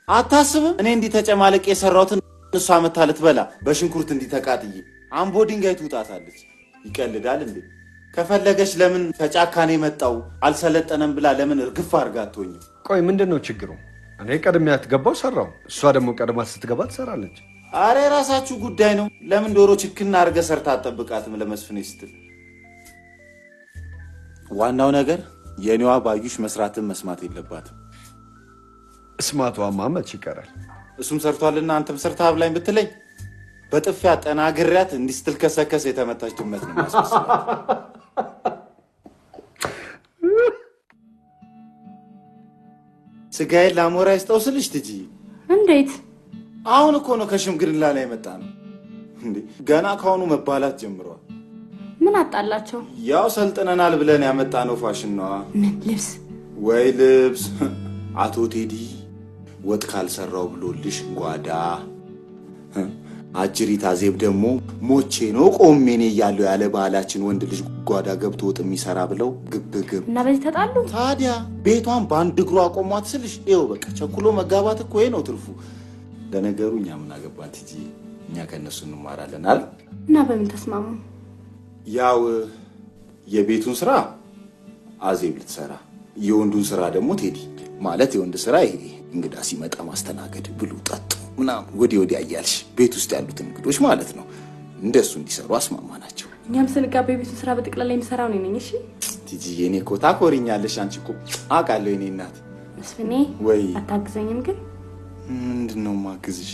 አታስብም? እኔ እንዲህ ተጨማለቅ የሰራሁትን እሷ መታ ልትበላ በሽንኩርት እንዲተቃጥይ አምቦ ድንጋይ ትውጣታለች። ይቀልዳል እንዴ? ከፈለገች ለምን ከጫካ ነው የመጣው አልሰለጠነም ብላ ለምን እርግፍ አድርጋ አትሆኝም? ቆይ ምንድነው ችግሩ? እኔ ቀድሚያት ገባው ሰራው፣ እሷ ደግሞ ቀድማ ስትገባ ትሰራለች። አረ የራሳችሁ ጉዳይ ነው። ለምን ዶሮ ችክና አድርገ ሰርታ አትጠብቃትም? ለመስፍኔ ስትል ዋናው ነገር የኔዋ ባዩሽ መስራትን መስማት የለባትም። እስማቷማ መች ይቀራል? እሱም ሰርቷልና አንተም ሰርታ ብላኝ ብትለኝ በጥፊያ ጠናግሪያት እንዲህ ስትልከሰከስ የተመታች ድመት ነው ማስመስላት። ስጋዬን ለአሞራ ይስጠው ስልሽ ትጂ። እንዴት? አሁን እኮ ነው ከሽምግልና ላይ መጣ ነው እንዴ? ገና ከአሁኑ መባላት ጀምረዋል። ምን አጣላቸው? ያው ሰልጥነናል ብለን ያመጣ ነው ፋሽን ነዋ። ምን ልብስ ወይ ልብስ። አቶ ቴዲ ወጥ ካልሰራው ብሎልሽ ጓዳ። አጅሪት አዜብ ደግሞ ሞቼ ነው ቆሜ ነው እያለው ያለ ባህላችን ወንድ ልጅ ጓዳ ገብቶ ወጥ የሚሰራ ብለው ግብግብ እና በዚህ ተጣሉ። ታዲያ ቤቷን በአንድ እግሯ አቆሟት ስልሽ ይኸው በቃ ቸኩሎ መጋባት እኮ ነው ትርፉ። ለነገሩ እኛ ምን አገባት እንጂ እኛ ከነሱ እንማራለን አይደል? እና በምን ተስማሙ? ያው የቤቱን ስራ አዜብ ልትሰራ፣ የወንዱን ስራ ደግሞ ቴዲ። ማለት የወንድ ስራ ይሄ እንግዳ ሲመጣ ማስተናገድ፣ ብሉ ጠጡ ምናምን ወዲህ ወዲያ እያልሽ ቤት ውስጥ ያሉትን እንግዶች ማለት ነው እንደሱ እንዲሰሩ አስማማናቸው። እኛም ስንጋባ የቤቱን ስራ በጥቅላላ የሚሰራው እኔ ነኝ። እሺ ቲጂ የኔ እኮ ታኮሪኛለሽ። አንቺ እኮ አውቃለሁ የኔ እናት። መስፍኔ ወይ አታግዘኝም? ግን ምንድነው ማግዝሽ?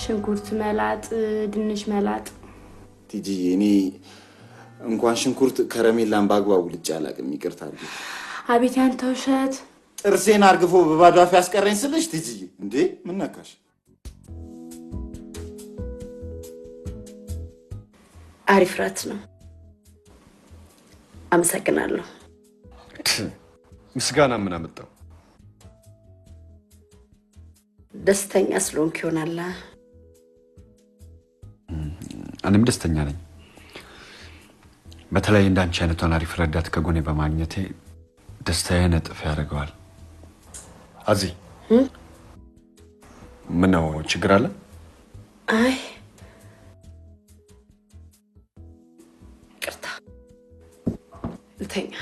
ሽንኩርት መላጥ፣ ድንች መላጥ። ቲጂ እኔ እንኳን ሽንኩርት ከረሜላን በአግባቡ ልጬ አላውቅም። ይቅርታ። አቤት ያንተ ውሸት! ጥርሴን አርግፎ በባዶ አፍ ያስቀረኝ ስልሽ ቲጂ እንዴ ምን ነካሽ? አሪፍ ራት ነው። አመሰግናለሁ። ምስጋና ምን አመጣው? ደስተኛ ስለሆንክ ይሆናል። እኔም ደስተኛ ነኝ። በተለይ እንዳንቺ አይነቷን አሪፍ ረዳት ከጎኔ በማግኘቴ ደስታዬን እጥፍ ያደርገዋል። አዚ ምን ነው ችግር አለ? አይ ቅርታ ልተኛ።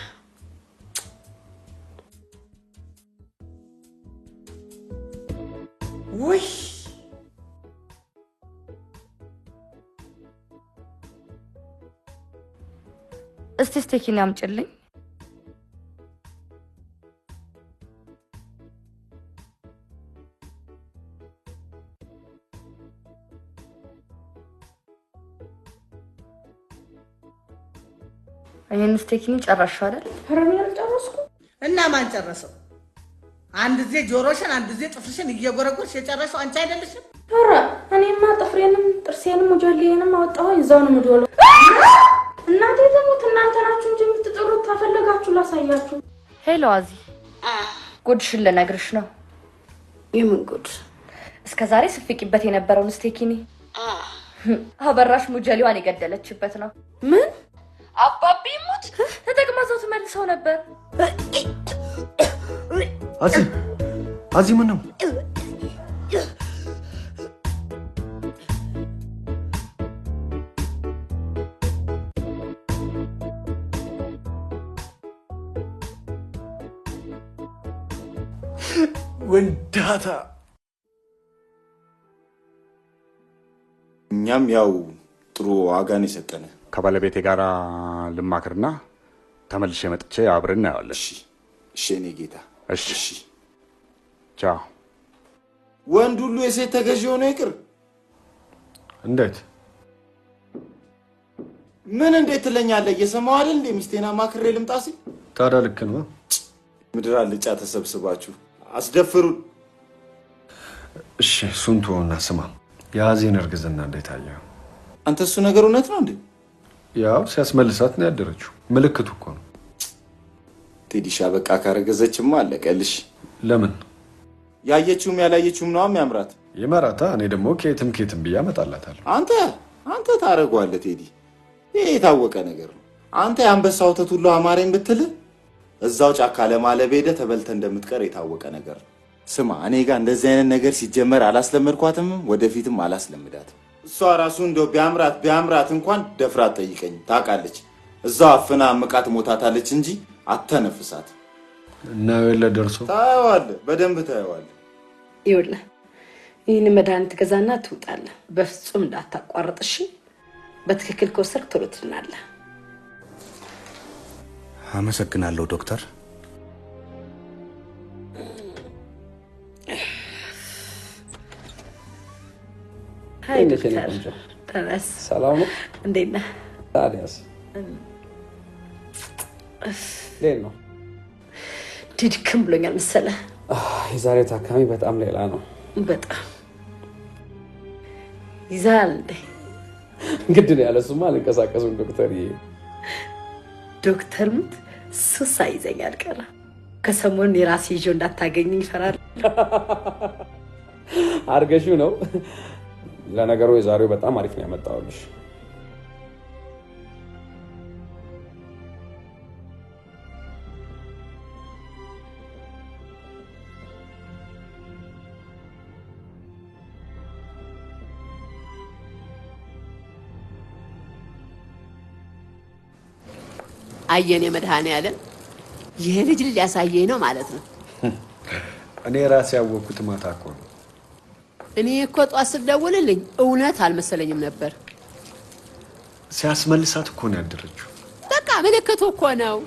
ውይ እስቲ ስቴኪን ያምጭልኝ። ይሄን ስቴኪን ጨረስሽ አይደል? ኧረ እኔ አልጨረስኩም። እና ማን ጨረሰው? አንድ ጊዜ ጆሮሽን አንድ ጊዜ ጥፍርሽን እየጎረጎርሽ የጨረሰው አንቺ አይደለሽም? ኧረ እኔማ ጥፍሬንም ጥርሴንም ሞጆሌንም አወጣሁ እዛው ነው ሞጆሎ። እናቴ ተሞት እናንተ ናችሁ እንጂ የምትጥሩት። ታፈለጋችሁ ላሳያችሁ። ሄሎ አዚ፣ ጉድሽን ልነግርሽ ነው። የምን ጉድ? እስከ ዛሬ ስፍቂበት የነበረውን ስቴኪኒ አበራሽ ሙጀሊዋን የገደለችበት ነው። ምን? አባቢ ሙት ተጠቅማ ሰው ትመልሰው ነበር። አዚ ምን ነው? ወንዳታ እኛም ያው ጥሩ ዋጋን የሰጠነ ከባለቤቴ ጋር ልማክርና ተመልሼ መጥቼ አብረን እናየዋለን። እሺ እኔ ጌታ። እሺ ቻው። ወንድ ሁሉ የሴት ተገዢ ሆኖ ይቅር? እንዴት? ምን እንዴት ትለኛለህ? እየሰማሁ አይደል እንዴ? ሚስቴና ማክሬ ልምጣ ሲል ታዲያ ልክ ነው። ምድር አልጫ ተሰብስባችሁ አስደፍሩን። እሺ እሱን ተወውና ስማ፣ የአዜን እርግዝና እንዴት አየኸው? አንተ እሱ ነገር እውነት ነው እንዴ? ያው ሲያስመልሳት ነው ያደረችው። ምልክቱ እኮ ነው። ቴዲሻ በቃ ካረገዘችማ አለቀልሽ። ለምን? ያየችውም ያላየችውም ነው የሚያምራት። ይመራታ። እኔ ደግሞ ኬትም ብዬ አመጣላታለሁ። አንተ ታረጋለህ ቴዲ። ይሄ የታወቀ ነገር ነው። አንተ የአንበሳ ወተት ሁሉ አማረኝ ብትል እዛው ጫካ ለማለብ ሄደህ ተበልተህ እንደምትቀር የታወቀ ነገር ነው። ስማ እኔ ጋር እንደዚህ አይነት ነገር ሲጀመር አላስለመድኳትም፣ ወደፊትም አላስለምዳትም። እሷ ራሱ እንደው ቢያምራት እንኳን ደፍራ ጠይቀኝ ታውቃለች። እዛው አፍና አምቃት ሞታታለች እንጂ አተነፍሳት እና ወለ ደርሶ ታየዋለህ፣ በደንብ ታየዋለህ። ይኸውልህ ይህን መድኃኒት ገዛና ትውጣለህ። በፍጹም እንዳታቋርጥ እሺ? በትክክል ከወሰድክ ቶሎ ትድናለህ። አመሰግናለሁ ዶክተር። ሃይ ዶክተር ተነስ። ሰላም ነው? እንዴት ነህ? ታዲያስ ሌላ ነው? ድክም ብሎኛል መሰለህ። የዛሬው ታካሚ በጣም ሌላ ነው። በጣም ይዛል እንዴ? ግድ ነው ያለሱማ አልንቀሳቀሱም ዶክተርዬ። ዶክተር ሙት ሱስ አይዘኝ አልቀረ። ከሰሞኑን የራሴ ይዤው እንዳታገኘኝ ይፈራል። አርገሽው ነው። ለነገሩ የዛሬው በጣም አሪፍ ነው ያመጣውልሽ። አየኔ መድኃኔዓለም ይሄ ልጅ ሊያሳየኝ ነው ማለት ነው። እኔ ራሴ ያወቅኩት ማታ እኮ ነው። እኔ እኮ ጧት ስትደውልልኝ እውነት አልመሰለኝም ነበር። ሲያስመልሳት እኮ ነው ያደረችው። በቃ ምልክቱ እኮ ነው።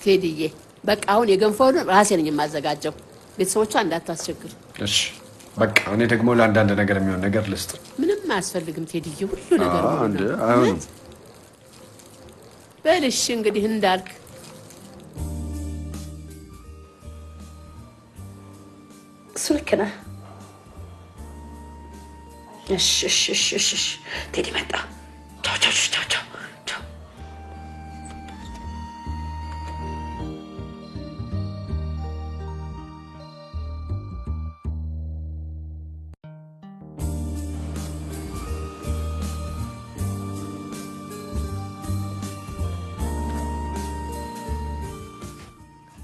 ቴዲዬ በቃ አሁን የገንፎውን ራሴ ነኝ የማዘጋጀው። ቤተሰቦቿ እንዳታስቸግር እሺ። በቃ እኔ ደግሞ ለአንዳንድ ነገር የሚሆን ነገር ልስጥ። ምንም አያስፈልግም ቴዲዬ፣ ሁሉ ነገር አንድ አይሆንም። በልሽ እንግዲህ እንዳልክ እሱ ልክ ነህ። እሺ ቴዲ መጣ። ቻው ቻው ቻው ቻው ቻው።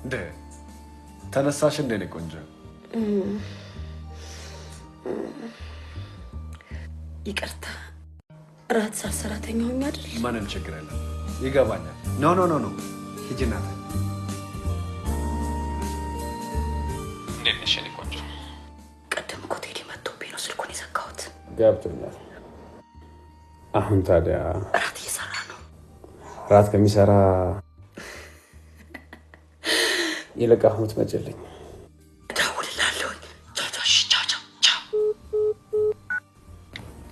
እንዴ ተነሳሽ እንዴ ነው ቆንጆ? ይቅርታ ራት ሳሰራተኛ ሆኜ አይደል? ምንም ችግር የለም ይገባኛል። ኖ ኖ ኖ ኖ ሂጂ እናቴ። እንዴት ነሽ የኔ ቆንጆ? ቀደም እኮ ቴዲ መጥቶብኝ ነው ስልኩን የዘጋሁት። ገብቶኛል። አሁን ታዲያ ራት እየሰራ ነው። ራት ከሚሰራ ይልቅ አሁን ትመጭልኝ። እደውልልሃለሁ። ቻው ቻው ቻው ቻው ቻው።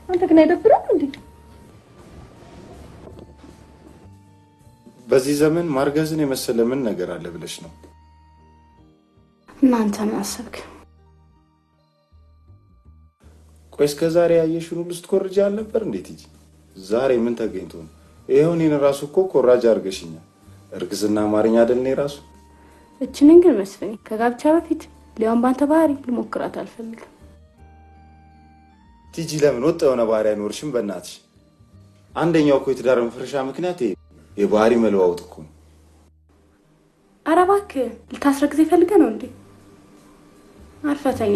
አንተ ግን አይደብርም እንዴ? በዚህ ዘመን ማርገዝን የመሰለ ምን ነገር አለ ብለሽ ነው? እናንተ ምን አሰብክ? ቆይ እስከ ዛሬ ያየሽውን ሁሉ ስትኮርጂ አልነበር እንዴት? ይጂ ዛሬ ምን ተገኝቶ ነው? ይሄው እኔን ራሱ እኮ ኮራጅ አድርገሽኛል። እርግዝና አማርኛ አይደል እኔ ራሱ። እችንን ግን መስፍኔ ከጋብቻ በፊት ሊሆን ባንተ ባህሪ ልሞክራት አልፈልግም። ቲጂ ለምን ወጣ የሆነ ባህሪ አይኖርሽም? በእናትሽ አንደኛው እኮ የትዳር መፍረሻ ምክንያት የባህሪ መለዋወጥ እኮ ነው። ኧረ እባክህ ልታስረግዝ ይፈልገህ ነው እንዴ? አልፈተኛ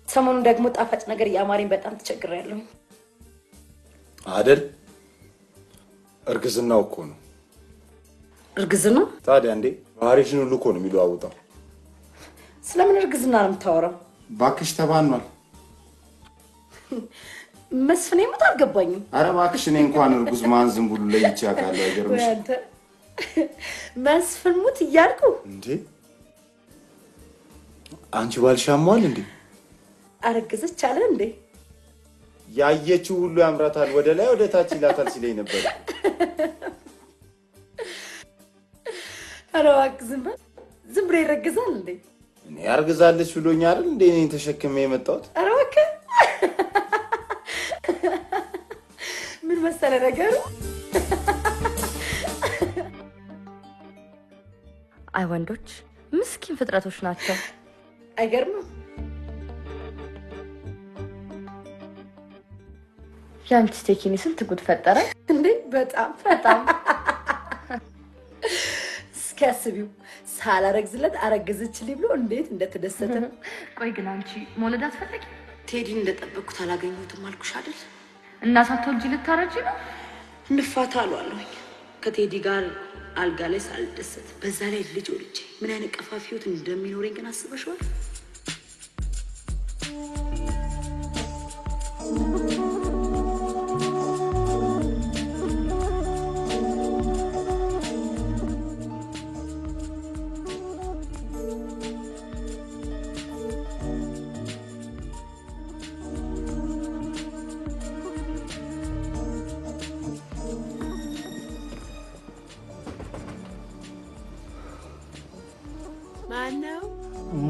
ሰሞኑን ደግሞ ጣፋጭ ነገር እያማረኝ በጣም ተቸግሬያለሁ አይደል? እርግዝናው እኮ ነው። እርግዝና? ታዲያ እንዴ ባህሪሽን ሁሉ እኮ ነው የሚለዋውጠው። ስለምን እርግዝና ነው የምታወራው? ባክሽ ተባኗል። መስፍኔ ሞት አልገባኝም። ኧረ ባክሽ እኔ እንኳን እርጉዝ ማን ዝም ብሎ ለይቼ አውቃለሁ። አይገርምሽ? አንተ መስፍን ሙት እያልኩ እንዴ አንቺ ባልሻሟል እንዴ? አረገዘች አለ እንዴ? ያየችው ሁሉ ያምራታል፣ ወደ ላይ ወደ ታች ይላታል ሲለኝ ነበር። ኧረ እባክህ ዝም በል። ዝም ብሎ ይረግዛል እንዴ? እኔ ያርግዛለች ብሎኝ አይደል እንዴ እኔን ተሸክሜ የመጣሁት? ኧረ እባክህ ምን መሰለ ነገሩ። አይ ወንዶች ምስኪን ፍጥረቶች ናቸው። አይገርምም? ያንቺ ስቴኪኒ ስንት ጉድ ፈጠረ እንዴ! በጣም እስኪያስቢው ሳላረግዝለት አረገዘችልኝ ብሎ እንዴት እንደተደሰተ። ቆይ ግን አንቺ መውለድ አትፈልጊ? ቴዲን እንደጠበቅኩት አላገኘሁትም አልኩሽ አይደል? እና ሳትወልጂ ልታረጂ ነው? እንፋታ አሏለሁኝ ከቴዲ ጋር አልጋ ላይ ሳልደሰት፣ በዛ ላይ ልጅ ወልጄ ምን አይነት ቀፋፊ ህይወት እንደሚኖረኝ ግን አስበሽዋል?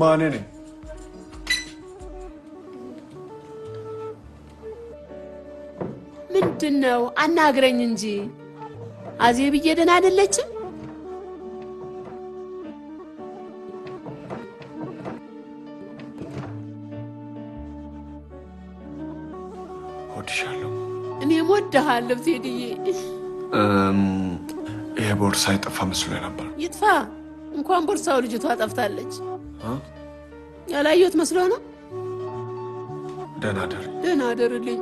ማን ነኝ? ምንድነው? አናግረኝ እንጂ አዜብዬ ደህና አይደለችም? እወድሻለሁ። እኔም እወድሃለሁ ቴዲዬ። ይሄ ቦርሳ የጠፋ መስሎኝ ነበር። ይጥፋ። እንኳን ቦርሳው ልጅቷ ጠፍታለች። ያላየሁት መስሎ ነው። ደህና አደርልኝ።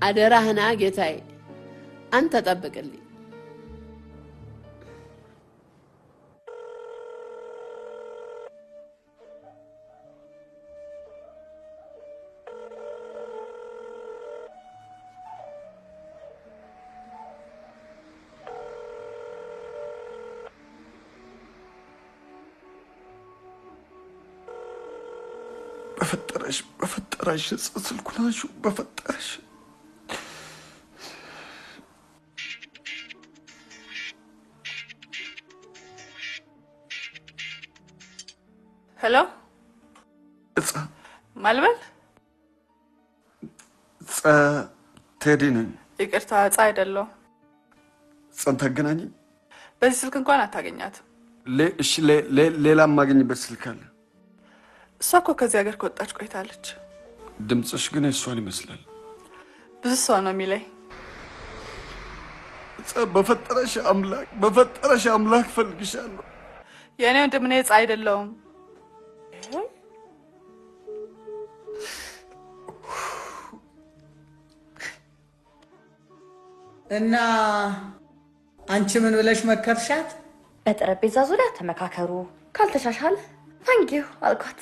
አደራህና ጌታዬ፣ አንተ ጠብቅልኝ። በፈጠረሽ ስልኩናችሁ በፈጠረሽ ሄሎ ማልበል ቴዲ ነኝ። ይቅርታ እጻ አይደለሁም። ጸን ታገናኘኝ። በዚህ ስልክ እንኳን አታገኛትም። እሺ ሌላ የማገኝበት ስልክ አለ? እሷ እኮ ከዚህ ሀገር ከወጣች ቆይታለች። ድምፅሽ ግን እሷን ይመስላል። ብዙ ሰው ነው የሚለኝ። በፈጠረሽ አምላክ ፈልግሻለሁ። የእኔ ወንድም እኔ እጻ አይደለሁም። እና አንቺ ምን ብለሽ መከርሻት? በጠረጴዛ ዙሪያ ተመካከሩ፣ ካልተሻሻለ ታንኪዩ አልኳት።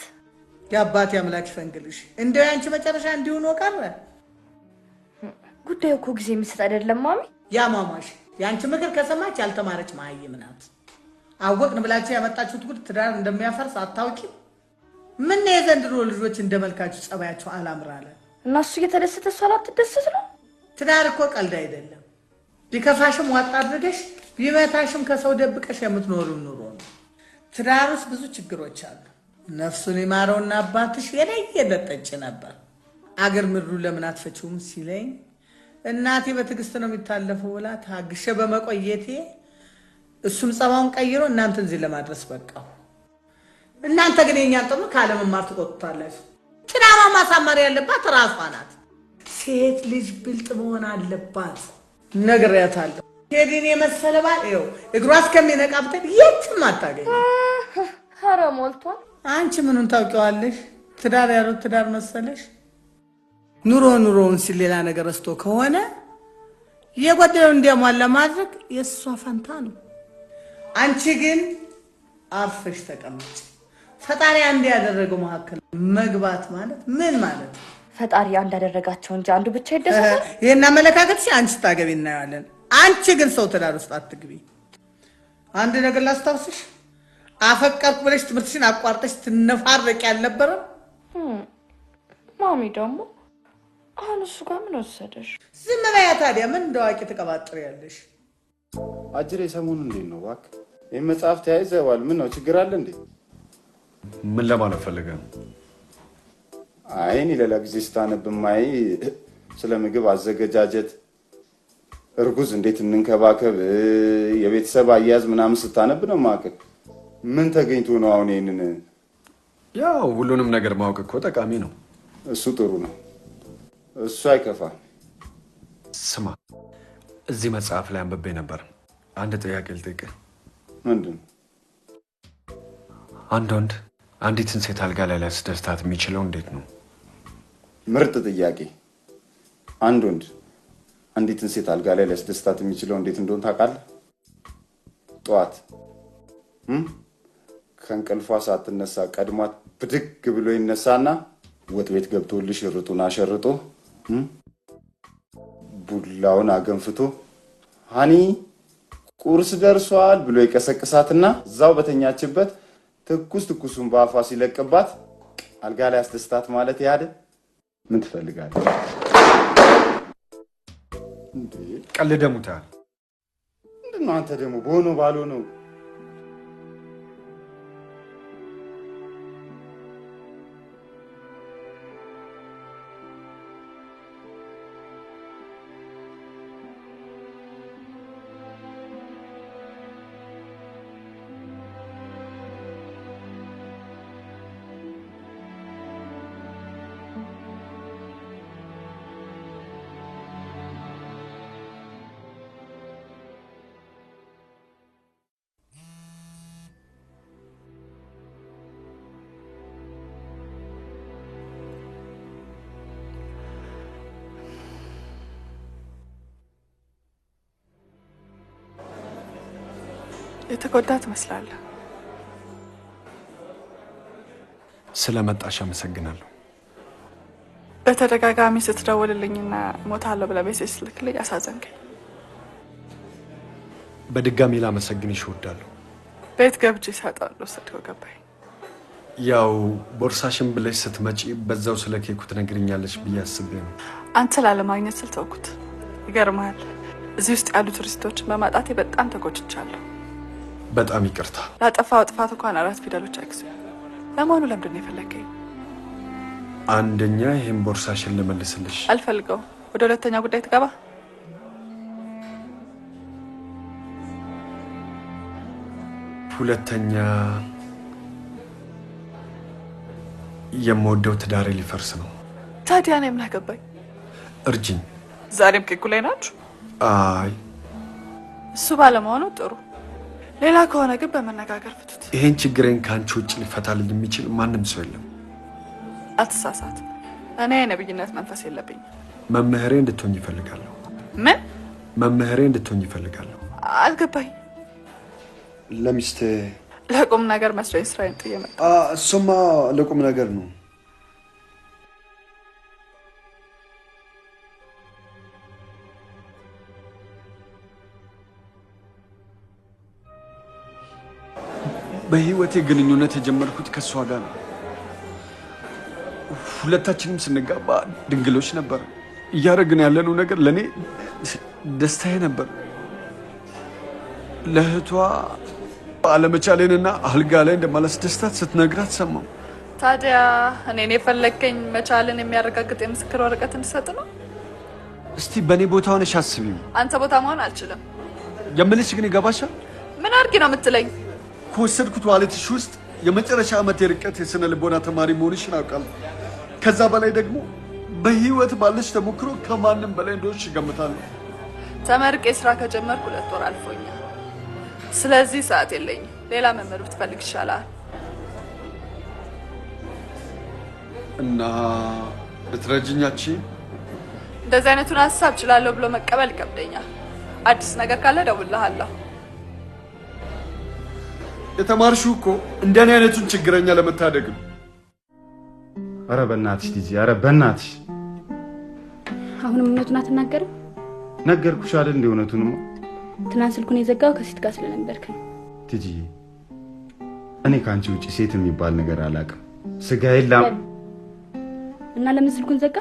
የአባቴ አምላክ ይፈንግልሽ። እንደው ያንቺ መጨረሻ እንዲሁ ነው ቀረ። ጉዳዩ እኮ ጊዜ የሚሰጥ አይደለም ማሚ። ያማማሽ ያንቺ ምክር ከሰማች ያልተማረች መሀይም ናት። አወቅን ብላችሁ ያመጣችሁት ጉድ ትዳር እንደሚያፈርስ አታውቂም? ምን የዘንድሮ ልጆች እንደመልካችሁ ጸባያቸው አላምራለ። እና እሱ እየተደሰተ እሷ አትደሰት ነው። ትዳር እኮ ቀልድ አይደለም። ቢከፋሽም ዋጣ አድርገሽ ቢመታሽም ከሰው ደብቀሽ የምትኖሪው ኑሮ ነው። ትዳር ውስጥ ብዙ ችግሮች አሉ። ነፍሱን ይማረውና አባትሽ የለየለት ጠጭ ነበር። አገር ምድሩ ለምን አትፈችውም ሲለኝ እናቴ በትዕግስት ነው የሚታለፈው ብላ ታግሼ በመቆየቴ እሱም ጸባውን ቀይሮ እናንተን እዚህ ለማድረስ በቃው። እናንተ ግን የኛን ጥሩ ካለመማር ትቆጥታላችሁ። ትዳሯ ማሳመር ያለባት ራሷ ናት። ሴት ልጅ ብልጥ መሆን አለባት። ነግሬያታለሁ። ቴዲን የመሰለ ባል ይኸው እግሯ እስከሚነቃብተን የትም አታገኝ። ኧረ ሞልቷል። አንቺ ምኑን ታውቂዋለሽ? ትዳር ያሉት ትዳር መሰለሽ? ኑሮውን ሲል ሌላ ነገር ረስቶ ከሆነ የጎደለው እንዲያሟላ ማድረግ የእሷ ፈንታ ነው። አንቺ ግን አርፈሽ ተቀመጭ። ፈጣሪ አንድ ያደረገው መካከል መግባት ማለት ምን ማለት ነው? ፈጣሪ አንድ ያደረጋቸው እንጂ አንዱ ብቻ ይደሰታል። ይሄን አመለካከትሽ አንቺ ስታገቢ እናያለን። አንቺ ግን ሰው ትዳር ውስጥ አትግቢ። አንድ ነገር ላስታውስሽ፣ አፈቀርኩ ብለሽ ትምህርትሽን አቋርጠሽ ትነፋረቂ አልነበረም? ማሚ ደግሞ አሁን እሱ ጋር ምን ወሰደሽ? ዝም በያ ታዲያ። ምን እንደዋቂ ትቀባጥሪያለሽ? አጅሬ ሰሞኑን እንዴት ነው እባክህ? ይህን መጽሐፍ ተያይዘዋል። ምን ነው ችግር አለ እንዴ? ምን ለማለት ፈልገህ ነው? አይ እኔ ሌላ ጊዜ ስታነብ ማይ ስለ ምግብ አዘገጃጀት እርጉዝ እንዴት እንንከባከብ የቤተሰብ አያያዝ ምናምን ስታነብ ነው ማቀቅ ምን ተገኝቶ ነው አሁን ይሄንን ያው ሁሉንም ነገር ማወቅ እኮ ጠቃሚ ነው እሱ ጥሩ ነው እሱ አይከፋም ስማ እዚህ መጽሐፍ ላይ አንብቤ ነበር አንድ ጥያቄ ልጠይቅህ ምንድን አንድ ወንድ አንዲትን ሴት አልጋ ላይ ሊያስደስታት የሚችለው እንዴት ነው ምርጥ ጥያቄ አንድ ወንድ አንዲትን ሴት አልጋ ላይ ሊያስደስታት የሚችለው እንዴት እንደሆነ ታውቃለህ ጠዋት ከእንቅልፏ ሳትነሳ ቀድሟት ብድግ ብሎ ይነሳና ወጥ ቤት ገብቶልሽ ሽርጡን አሸርጦ ቡላውን አገንፍቶ ሃኒ ቁርስ ደርሷል ብሎ ይቀሰቅሳትና እዛው በተኛችበት ትኩሱን በአፏ ሲለቅባት አልጋ ላይ አስደስታት ማለት ያደ ምን ትፈልጋለህ እንዴ ቀልደሙታል ምንድነው አንተ ደግሞ በሆነ ባልሆነው የተጎዳ ትመስላለህ። ስለመጣሽ አመሰግናለሁ። በተደጋጋሚ ስትደውልልኝና ሞታለሁ ብለህ ሜሴጅ ስትልክልኝ አሳዘንከኝ። በድጋሚ ላመሰግንሽ እወዳለሁ። ቤት ገብቼ ሳጣለሁ ስልክ ገባኝ። ያው ቦርሳሽን ብለሽ ስትመጪ በዛው ስለ ኬኩ ትነግሪኛለሽ ብዬ አስቤ ነው። አንተ ላለማግኘት ስል ተውኩት። ይገርምሃል፣ እዚህ ውስጥ ያሉ ቱሪስቶችን በማጣቴ በጣም ተጎድቻለሁ። በጣም ይቅርታ። ላጠፋው ጥፋት እንኳን 4 ፊደሎች አይክሱ። ለመሆኑ ለምንድን ነው የፈለከኝ? አንደኛ ይሄን ቦርሳሽን ልመልስልሽ። አልፈልገው። ወደ ሁለተኛ ጉዳይ ትገባ። ሁለተኛ የምወደው ትዳሬ ሊፈርስ ነው። ታዲያ እኔ ምን አገባኝ? እርጅኝ። ዛሬም ኬኩ ላይ ናችሁ? አይ እሱ ባለመሆኑ ጥሩ። ሌላ ከሆነ ግን በመነጋገር ፍቱት። ይሄን ችግሬን ከአንቺ ውጭ ሊፈታልኝ የሚችል ማንም ሰው የለም። አትሳሳት። እኔ የነብይነት መንፈስ የለብኝም። መምህሬ እንድትሆኝ ይፈልጋለሁ። ምን? መምህሬ እንድትሆኝ ይፈልጋለሁ። አልገባኝ። ለሚስቴ ለቁም ነገር መስሎኝ ስራዬን ጥዬ መጣሁ። እሱማ ለቁም ነገር ነው። በህይወቴ ግንኙነት የጀመርኩት ከሷ ጋር ነው። ሁለታችንም ስንጋባ ድንግሎች ነበር። እያደረግን ያለነው ነገር ለኔ ደስታዬ ነበር። ለእህቷ አለመቻሌንና አልጋ ላይ እንደማላስደስታት ስትነግራት ሰማሁ። ታዲያ እኔን የፈለከኝ መቻልን የሚያረጋግጥ የምስክር ወረቀት እንድሰጥ ነው? እስቲ በእኔ ቦታ ሆነሽ አስቢው። አንተ ቦታ መሆን አልችልም። የምልሽ ግን ይገባሻል? ምን አድርጊ ነው የምትለኝ? ከወሰድኩት ዋሌትሽ ውስጥ የመጨረሻ ዓመት የርቀት የስነ ልቦና ተማሪ መሆንሽን አውቃለሁ። ከዛ በላይ ደግሞ በህይወት ባለሽ ተሞክሮ ከማንም በላይ እንደሆንሽ እገምታለሁ። ተመርቄ ስራ ከጀመርኩ 2 ወር አልፎኛል። ስለዚህ ሰዓት የለኝም። ሌላ መምህር ብትፈልግ ይሻላል። እና ልትረጅኛች? እንደዚህ አይነቱን ሀሳብ እችላለሁ ብሎ መቀበል ይከብደኛል። አዲስ ነገር ካለ እደውልልሃለሁ። የተማርሽው እኮ እንደኔ አይነቱን ችግረኛ ለመታደግ ነው። ኧረ በእናትሽ ቲጂ፣ ኧረ በእናትሽ። አሁንም እውነቱን አትናገርም? ነገርኩሽ አይደል? እንደ እውነቱንማ ትናንት ስልኩን የዘጋው ከሴት ጋር ስለነበርክ ነው። ቲጂ፣ እኔ ከአንቺ ውጪ ሴት የሚባል ነገር አላውቅም። ስጋዬን ላም እና ለምን ስልኩን ዘጋ?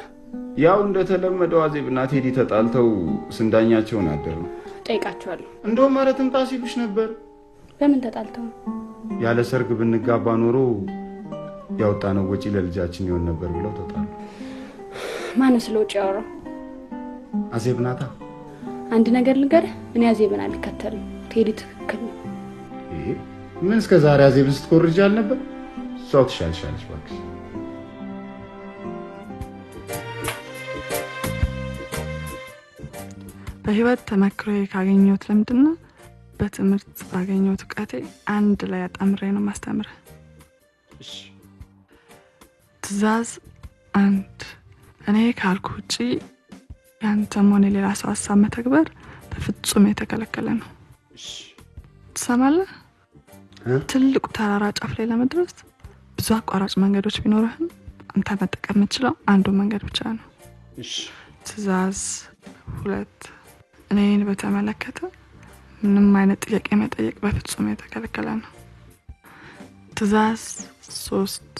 ያው እንደተለመደው አዜብና ቴዲ ተጣልተው ስንዳኛቸውን አደሩ። ጠይቃቸዋለሁ። እንደውም ኧረ ትምጣ ሲሉሽ ነበር። በምን ተጣልተው? ያለ ሰርግ ብንጋባ ኖሮ ያወጣነው ወጪ ለልጃችን ይሆን ነበር ብለው ተጣሉ። ማን ስለ ወጪ ያወራው? አዜብ ናታ። አንድ ነገር ልንገርህ፣ እኔ አዜብን አልከተልም። ቴዲ ትክክል ነው። ምን እስከ ዛሬ አዜብን ስትኮርጅ አልነበር? እሷው ትሻልሻለች እባክሽ። በህይወት ተመክሮ ካገኘሁት ልምድና በትምህርት ባገኘሁት እውቀቴ አንድ ላይ አጣምሬ ነው ማስተምረህ። ትእዛዝ አንድ፣ እኔ ካልኩ ውጪ ያንተም ሆነ ሌላ ሰው ሀሳብ መተግበር በፍጹም የተከለከለ ነው። ትሰማለህ? ትልቁ ተራራ ጫፍ ላይ ለመድረስ ብዙ አቋራጭ መንገዶች ቢኖርህም አንተ መጠቀም የምትችለው አንዱ መንገድ ብቻ ነው። ትእዛዝ ሁለት፣ እኔን በተመለከተ ምንም አይነት ጥያቄ መጠየቅ በፍጹም የተከለከለ ነው። ትእዛዝ ሶስት፣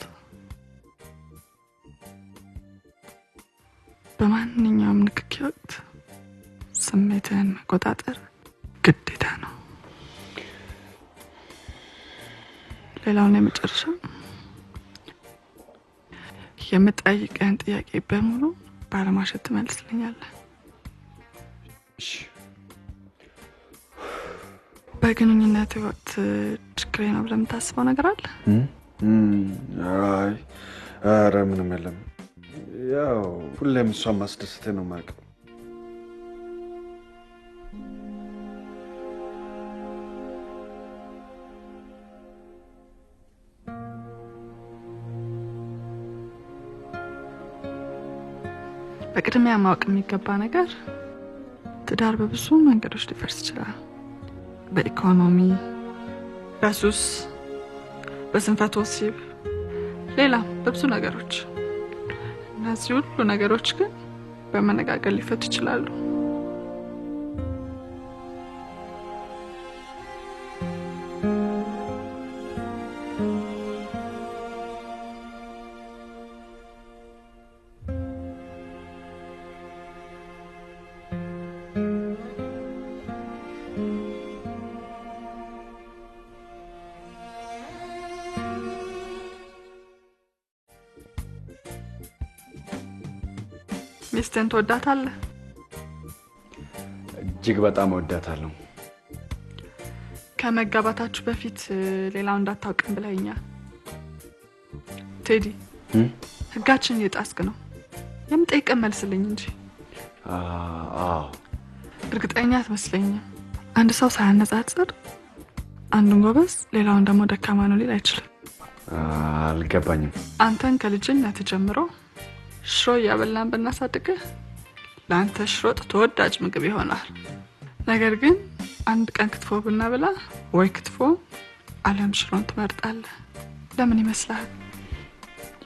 በማንኛውም ንክኪ ወቅት ስሜትህን መቆጣጠር ግዴታ ነው። ሌላውን የመጨረሻው የምጠይቀህን ጥያቄ በሙሉ ባለማሸት ትመልስልኛለህ። በግንኙነት ወቅት ችግር ነው ብለህ የምታስበው ነገር አለ? አይ ኧረ ምንም የለም። ያው ሁሌም እሷን ማስደሰቴ ነው የማውቀው። በቅድሚያ ማወቅ የሚገባ ነገር ትዳር በብዙ መንገዶች ሊፈርስ ይችላል። በኢኮኖሚ፣ በሱስ፣ በስንፈት ወሲብ፣ ሌላ በብዙ ነገሮች። እነዚህ ሁሉ ነገሮች ግን በመነጋገር ሊፈቱ ይችላሉ። ሚስትን ትወዳታለህ? እጅግ በጣም እወዳታለሁ። ከመጋባታችሁ በፊት ሌላው እንዳታውቅም ብለኸኛል። ቴዲ፣ ህጋችን እየጣስክ ነው። የምጠይቅህ መልስልኝ እንጂ። እርግጠኛ አትመስለኝም። አንድ ሰው ሳያነጻጽር አንዱን ጎበዝ ሌላውን ደግሞ ደካማ ነው ሊል አይችልም። አልገባኝም። አንተን ከልጅነት ጀምሮ ሽሮ እያበላን ብናሳድግህ ለአንተ ሽሮጥ ተወዳጅ ምግብ ይሆናል። ነገር ግን አንድ ቀን ክትፎ ብናበላ ወይ ክትፎ አለም ሽሮን ትመርጣለህ። ለምን ይመስልሃል?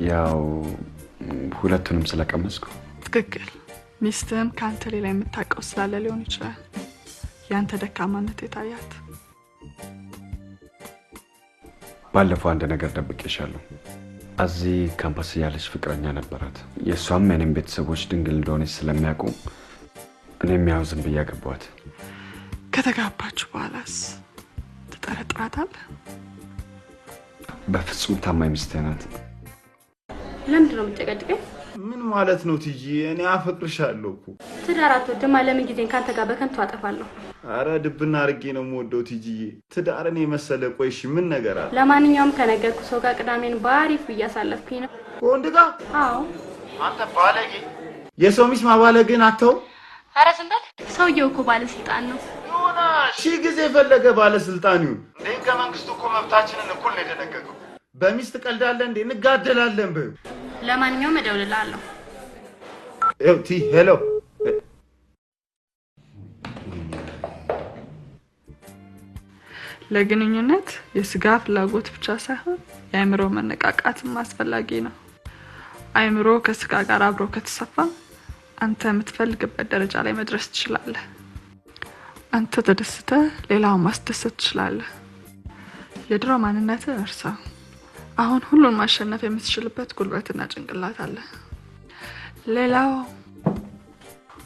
ያው ሁለቱንም ስለቀመስኩ። ትክክል። ሚስትህም ከአንተ ሌላ የምታውቀው ስላለ ሊሆን ይችላል ያንተ ደካማነት የታያት። ባለፈው አንድ ነገር ደብቄሻለሁ። እዚህ ካምፓስ ያለች ፍቅረኛ ነበራት። የእሷም የኔም ቤተሰቦች ድንግል እንደሆነች ስለሚያውቁ እኔም ያው ዝም ብዬ አገባኋት። ከተጋባችሁ በኋላስ ትጠረጥራታለህ? በፍጹም ታማኝ ሚስቴ ናት። ለምንድን ነው የምትጨቀጭቀኝ? ምን ማለት ነው ትጂ? እኔ አፈቅርሻለሁ እኮ። ትዳር አትወድም? ለምን ጊዜን ካንተ ጋር በከንቱ አጠፋለሁ? አረ ድብና አርጌ ነው የምወደው ትጂዬ። ትዳርን የመሰለ ቆይሽ ምን ነገር አለ? ለማንኛውም ከነገርኩ ሰው ጋር ቅዳሜን ባሪፍ እያሳለፍኩኝ ነው። ወንድ ጋር? አዎ። አንተ ባለጌ! የሰው ሚስት ማባለግን አተው። አረ ዝም በል። ሰውየው እኮ ባለስልጣን ነው። ይሁና ሺህ ጊዜ የፈለገ ባለስልጣን ይሁን። እንዴ ከመንግስቱ እኮ መብታችንን እኩል ነው የደነገገው። በሚስት ቀልዳለን እንዴ? እንጋደላለን በዩ። ለማንኛውም እደውልልሃለሁ። ሄሎ። ለግንኙነት የስጋ ፍላጎት ብቻ ሳይሆን የአእምሮ መነቃቃትም አስፈላጊ ነው። አእምሮ ከስጋ ጋር አብሮ ከተሰፋ አንተ የምትፈልግበት ደረጃ ላይ መድረስ ትችላለህ። አንተ ተደስተህ ሌላውን ማስደሰት ትችላለህ። የድሮ ማንነትህ እርሳ። አሁን ሁሉን ማሸነፍ የምትችልበት ጉልበትና ጭንቅላት አለ። ሌላው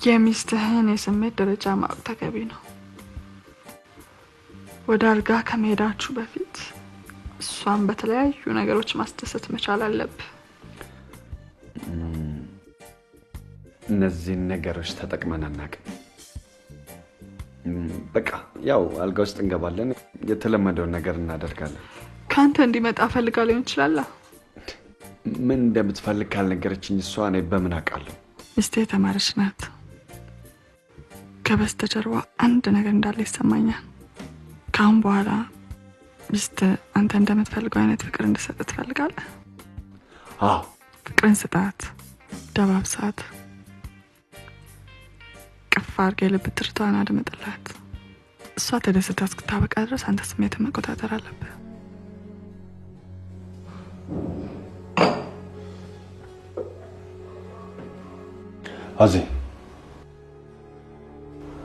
የሚስትህን የስሜት ደረጃ ማወቅ ተገቢ ነው። ወደ አልጋ ከመሄዳችሁ በፊት እሷን በተለያዩ ነገሮች ማስደሰት መቻል አለብህ። እነዚህን ነገሮች ተጠቅመን አናውቅም። በቃ ያው አልጋ ውስጥ እንገባለን፣ የተለመደውን ነገር እናደርጋለን። ካንተ እንዲመጣ ፈልጋ ሊሆን ይችላል። ምን እንደምትፈልግ ካልነገረችኝ እሷ እኔ በምን አውቃለሁ? ሚስቴ የተማረች ናት። ከበስተጀርባ አንድ ነገር እንዳለ ይሰማኛል። ካሁን በኋላ ሚስት አንተ እንደምትፈልገው አይነት ፍቅር እንድትሰጥ ትፈልጋለህ? አዎ፣ ፍቅርን ስጣት፣ ደባብሳት፣ ቅፍ አድርገህ የልብ ትርታዋን አድምጥላት። እሷ ተደስታ እስክታበቃ ድረስ አንተ ስሜትን መቆጣጠር አለብህ። አዚ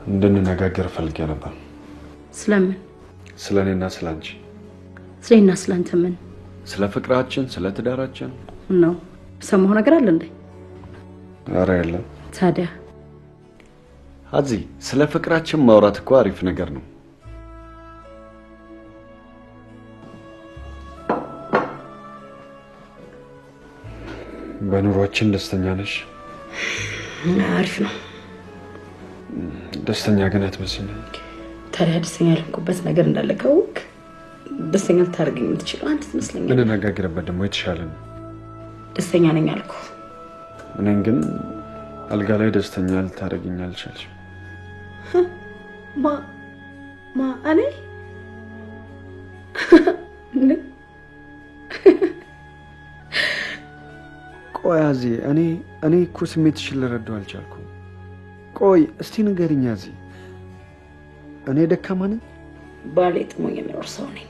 እንድንነጋገር ፈልጌ ነበር። ስለምን? ስለኔና ስላንቺ። ስለኔና ስላንተ ምን? ስለ ፍቅራችን፣ ስለ ትዳራችን ነው። ሰማሁ ነገር አለ እንዴ? ኧረ የለም። ታዲያ አዚ ስለ ፍቅራችን ማውራት እኮ አሪፍ ነገር ነው። በኑሯችን ደስተኛ ነሽ? አሪፍ ነው። ደስተኛ ግን አትመስለኝም። ታዲያ ደስተኛ ያልኩበት ነገር እንዳለ ካወቅ ደስተኛ ልታደርገኝ የምትችለው አንተ ትመስለኛለህ። እንነጋገርበት ደግሞ የተሻለ ነው። ደስተኛ ነኝ አልኩ። እኔን ግን አልጋ ላይ ደስተኛ ልታደርገኝ አልቻልሽም። እኔ ቆይ አዚ፣ እኔ እኮ ስሜትሽን ልረዳው አልቻልኩም። ቆይ እስቲ ንገሪኝ አዚ፣ እኔ ደካማ ነኝ? ባሌ ጥሞኝ የሚኖር ሰው ነኝ።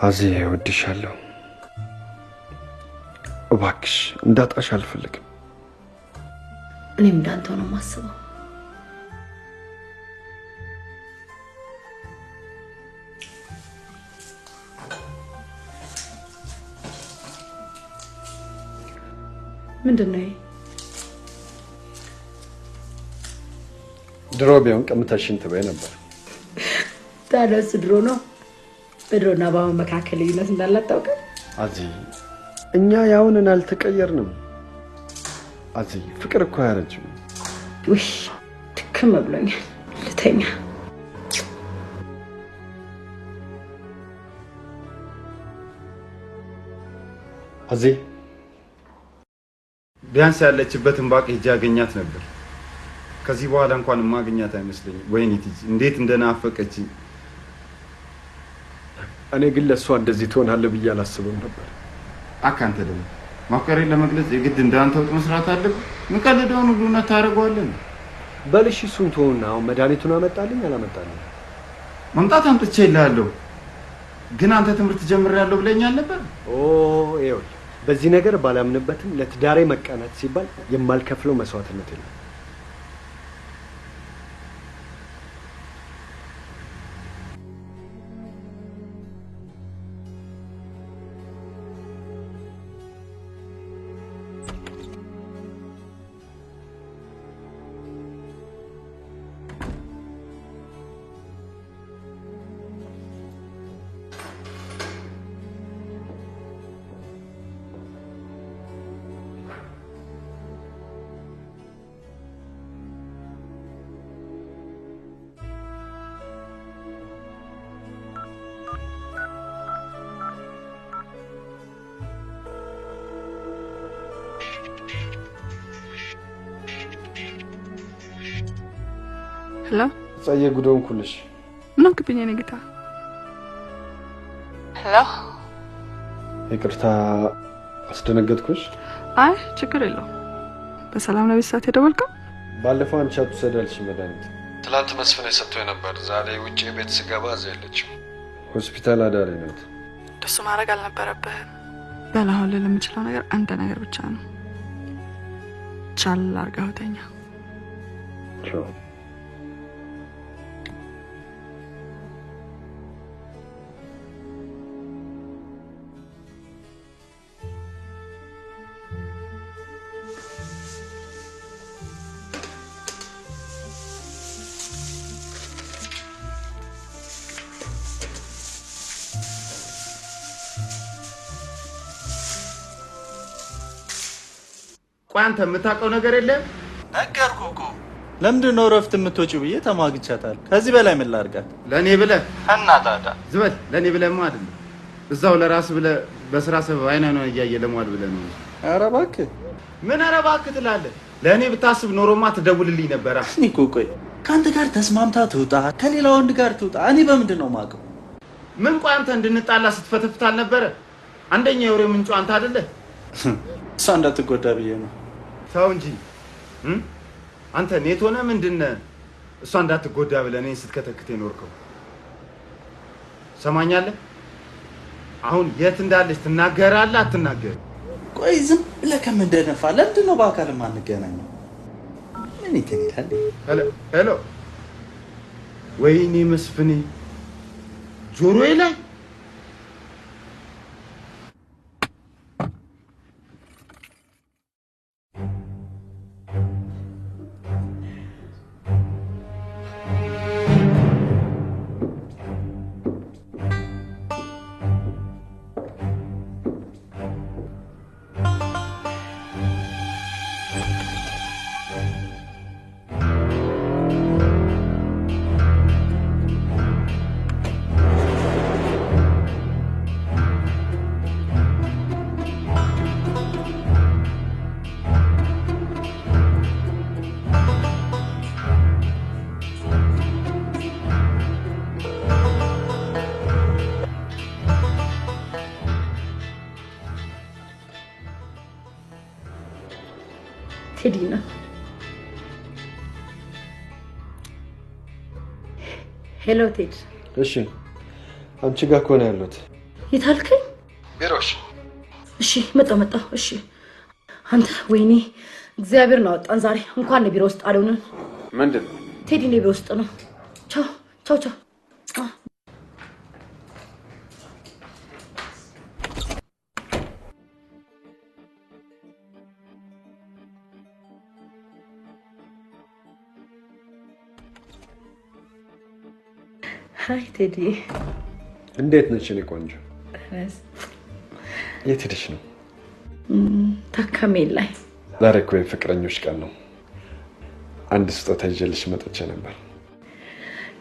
አዚ እወድሻለሁ። እባክሽ እንዳጣሽ አልፈልግም። እኔም እንዳንተው ነው የማስበው። ምንድን ነው? ድሮ ቢሆን ቀምተሽን ትበይ ነበር። ታዲያ እሱ ድሮ ነው። በድሮና በአሁን መካከል ልዩነት እንዳለ አታውቅም? አዚ እኛ ያውንን አልተቀየርንም። አዚ ፍቅር እኮ አያረጅም። ውይ ድክም ብሎኛል፣ ልተኛ። አዚ ቢያንስ ያለችበትን ባቅ ሄጄ አገኛት ነበር። ከዚህ በኋላ እንኳን ማግኛት አይመስለኝም። ወይኔ ትጂ እንዴት እንደናፈቀችኝ። እኔ ግን ለሷ እንደዚህ ትሆናለህ ብዬ አላስብም ነበር። አካንተ ደግሞ ማፍቀሬን ለመግለጽ የግድ እንዳንተ ወጥ መስራት አለብህ? ምን ቀልደውን ሁሉና ታረጋዋለህ? በልሽ እሱን ተውና አሁን መድኃኒቱን አመጣልኝ አላመጣልኝ? መምጣት አምጥቼልሃለሁ፣ ግን አንተ ትምህርት ጀምሬያለሁ ብለኛል ነበር። ይኸውልህ በዚህ ነገር ባላምንበትም ለትዳሬ መቀናት ሲባል የማልከፍለው መስዋዕትነት የለም። ሄሎ ጸየ ጉዶን ኩልሽ ምን አክብኝ እኔ ጌታ። ሄሎ ይቅርታ አስደነገጥኩሽ? አይ ችግር የለውም። በሰላም ነው ቤተሰብ የደወልከው? ባለፈው አንቺ አትሰዳልሽ መድኃኒት ትላንት መስፍን የሰጠው ነበር። ዛሬ ውጪ ቤት ስገባ እዛ የለችም። ሆስፒታል አዳሪ ናት። ደሱ ማድረግ አልነበረብህም። በላሁን ልል የምችለው ነገር አንድ ነገር ብቻ ነው። ቻል አድርገው ተኛ። ቆይ አንተ የምታውቀው ነገር የለም? ነገርኩህ እኮ። ለምንድን ነው እረፍት የምትወጪው ብዬ ተሟግቻታለሁ። ከዚህ በላይ ምን ላድርጋት? ለእኔ ብለህ እና ታዲያ ዝበል። ለእኔ ብለህማ አይደለም እዛው ለራስ ብለህ በስራ ሰበብ አይኗን እያየ ለሟል ብለህ ነው። ኧረ እባክህ ምን ኧረ እባክህ ትላለህ? ለእኔ ብታስብ ኖሮማ ትደውልልኝ ነበራ። እኔ እኮ ቆይ ከአንተ ጋር ተስማምታ ትውጣ ከሌላ ወንድ ጋር ትውጣ እኔ በምንድን ነው የማውቀው? ምን ቆይ አንተ እንድንጣላ ስትፈተፍት አልነበረ? አንደኛ የወሬ ምንጩ አንተ አይደለህ? እሷ እንዳትጎዳ ብዬ ነው። ተው እንጂ አንተ ኔት ሆነ ምንድን ነህ? እሷ እንዳትጎዳ ብለህ እኔን ስትከተክት የኖርከው ሰማኛለህ? አሁን የት እንዳለች ትናገራለህ አትናገርም? ቆይ ዝም ብለህ ከምንደነፋ ለምንድን ነው በአካል የማንገናኘው? ምን ይተኛል? ሄሎ ወይኔ መስፍኔ ጆሮዬ ላይ ቴዲ ነው። ሄሎ ቴዲ። እሺ አንቺ ጋር እኮ ነው ያሉት። የት አልከኝ? ቢሮሽ። እሺ መጣሁ። እሺ አንተ ወይኔ እግዚአብሔር ነው አወጣን ዛሬ። እንኳን ቢሮ ውስጥ አልሆንም። ምንድን ነው? ቴዲ ነው ቢሮ ውስጥ ነው። ቻው። ሃይ ቴዲ። እንዴት ነሽ የኔ ቆንጆ? የት ሄደሽ ነው? ታካሚ ላይ። ዛሬ እኮ የፍቅረኞች ቀን ነው። አንድ ስጦታ ይዤልሽ መጥቼ ነበር።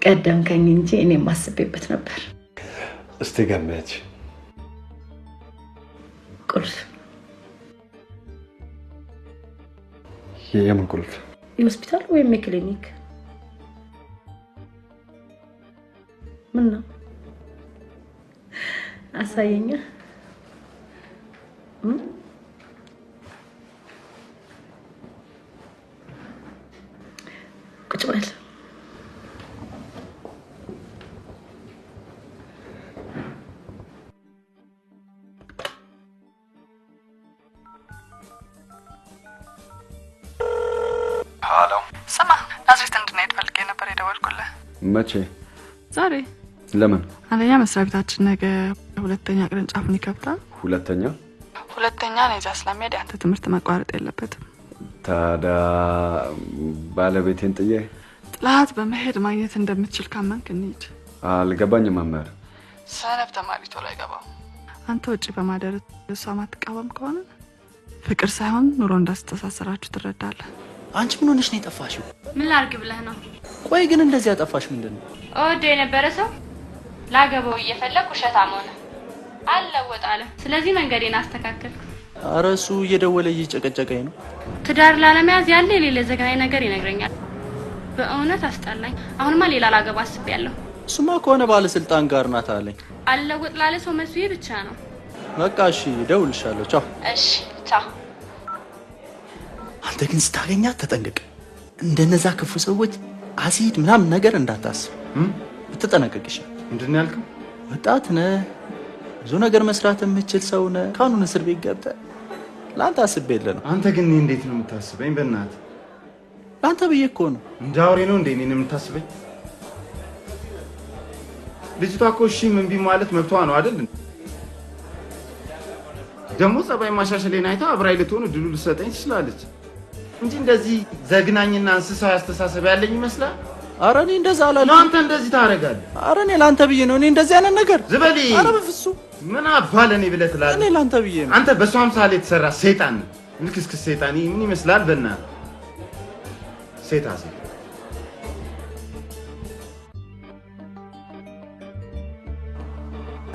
ቀደምከኝ እንጂ እኔም አስቤበት ነበር። እስቲ ገመች። ቁልፍ። የምን ቁልፍ? የሆስፒታል ወይም የክሊኒክ? ምን ነው አሳየኛ። ቁጭ በል። ሄሎ። ስማ ናዝሬት እንድንሄድ ፈልጌ ነበር የደወልኩልህ። መቼ? ዛሬ። ለምን? አንደኛ መስሪያ ቤታችን ነገ ሁለተኛ ቅርንጫፉን ይከፍታል። ሁለተኛ ነው እዛ ስለሚሄድ ያንተ ትምህርት መቋረጥ የለበትም። ታዲያ ባለቤቴን ጥዬ ጥላት በመሄድ ማግኘት እንደምትችል ካመንክ እንሂድ። አልገባኝም መምህር። ሰነፍ ተማሪ ቶሎ አይገባም። አንተ ውጪ በማደር እሷ ማትቃወም ከሆነ ፍቅር ሳይሆን ኑሮ እንዳስተሳሰራችሁ ትረዳለህ። አንቺ ምን ሆነሽ ነው የጠፋሽው? ምን ላድርግ ብለህ ነው? ቆይ ግን እንደዚህ ያጠፋሽ ምንድን ነው? እወደው የነበረ ሰው ላገባው እየፈለግ ውሸታም ሆነ አልለወጥ አለ። ስለዚህ መንገዴን አስተካከልኩ። ኧረ እሱ እየደወለ እየጨቀጨቀኝ ነው። ትዳር ላለመያዝ ያለ የሌለ ዘግናኝ ነገር ይነግረኛል። በእውነት አስጠላኝ። አሁንማ ሌላ ላገባ አስቤያለሁ። እሱማ ከሆነ ባለስልጣን ጋር ናት አለኝ። አልለወጥ ላለ ሰው መስዬ ብቻ ነው። በቃ እሺ እደውልልሻለሁ። ቻው። እሺ ቻው። አንተ ግን ስታገኛት ተጠንቀቅ። እንደነዛ ክፉ ሰዎች አሲድ ምናምን ነገር እንዳታስብ ብትጠነቀቅ ይሻላል። ምንድን ነው ያልከው? ወጣት ነህ፣ ብዙ ነገር መስራት የምችል ሰው ነህ። ካሁኑን እስር ቤት ገብተህ ለአንተ አስቤልህ ነው። አንተ ግን እንዴት ነው የምታስበኝ? በእናትህ ለአንተ ብዬ እኮ ነው። እንደ አውሬ ነው እንዴ እኔን የምታስበኝ? ልጅቷ እኮ እሺ ምን ቢ ማለት መብቷ ነው አይደል? ደግሞ ጸባይ ማሻሸሌን አይታ አብራይ ልትሆን እድሉ ልትሰጠኝ ትችላለች እንጂ እንደዚህ ዘግናኝና እንስሳዊ አስተሳሰብ ያለኝ ይመስላል? ኧረ እኔ እንደዛ አላልኩም። አንተ እንደዚህ ታደርጋለህ? ኧረ እኔ ለአንተ ብዬ ነው። እኔ እንደዚህ አይነት ነገር ዝበሊ። ኧረ በፍፁም ምን አባ ለእኔ ብለህ ትላለህ? እኔ ለአንተ ብዬ ነው። አንተ በሷ አምሳል የተሰራ ሰይጣን ነህ። ልክስክስ ሰይጣኒ ምን ይመስላል በእናትህ ሴታ ሴት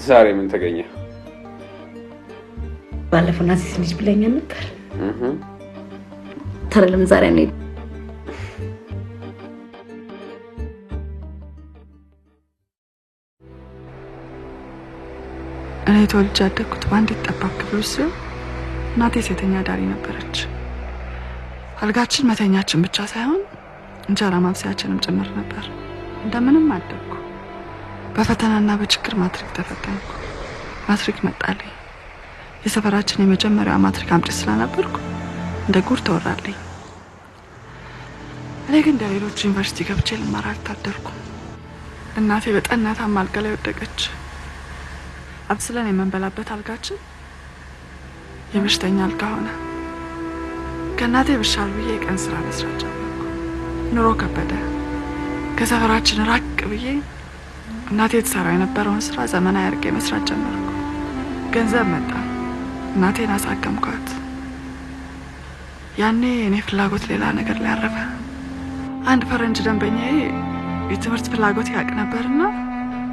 ዛሬ ምን ተገኘ? ባለፈው ናሲስ ልጅ ብለኛ ነበር። ተረለም ዛሬ ነው እኔ ተወልጄ ያደግኩት በአንዲት ጠባብ ክፍል ውስጥ እናቴ ሴተኛ ዳሪ ነበረች። አልጋችን መተኛችን ብቻ ሳይሆን እንጀራ ማብሰያችንም ጭምር ነበር። እንደምንም አደግኩ። በፈተናና በችግር ማትሪክ ተፈተንኩ። ማትሪክ መጣልኝ። የሰፈራችን የመጀመሪያው ማትሪክ አምጪ ስለነበርኩ እንደ ጉር ተወራልኝ። እኔ ግን እንደሌሎች ዩኒቨርሲቲ ገብቼ ልማር አልታደርኩም። እናቴ በጠና ታማ አልጋ ላይ ወደቀች። አብስለን የምንበላበት አልጋችን የበሽተኛ አልጋ ሆነ። ከእናቴ ብሻል ብዬ የቀን ስራ መስራት ጀመርኩ። ኑሮ ከበደ። ከሰፈራችን ራቅ ብዬ እናቴ ትሰራው የነበረውን ስራ ዘመናዊ አድርጌ መስራት ጀመርኩ። ገንዘብ መጣ። እናቴን አሳከምኳት። ያኔ እኔ ፍላጎት ሌላ ነገር ላይ አረፈ። አንድ ፈረንጅ ደንበኛዬ የትምህርት ፍላጎት ያውቅ ነበርና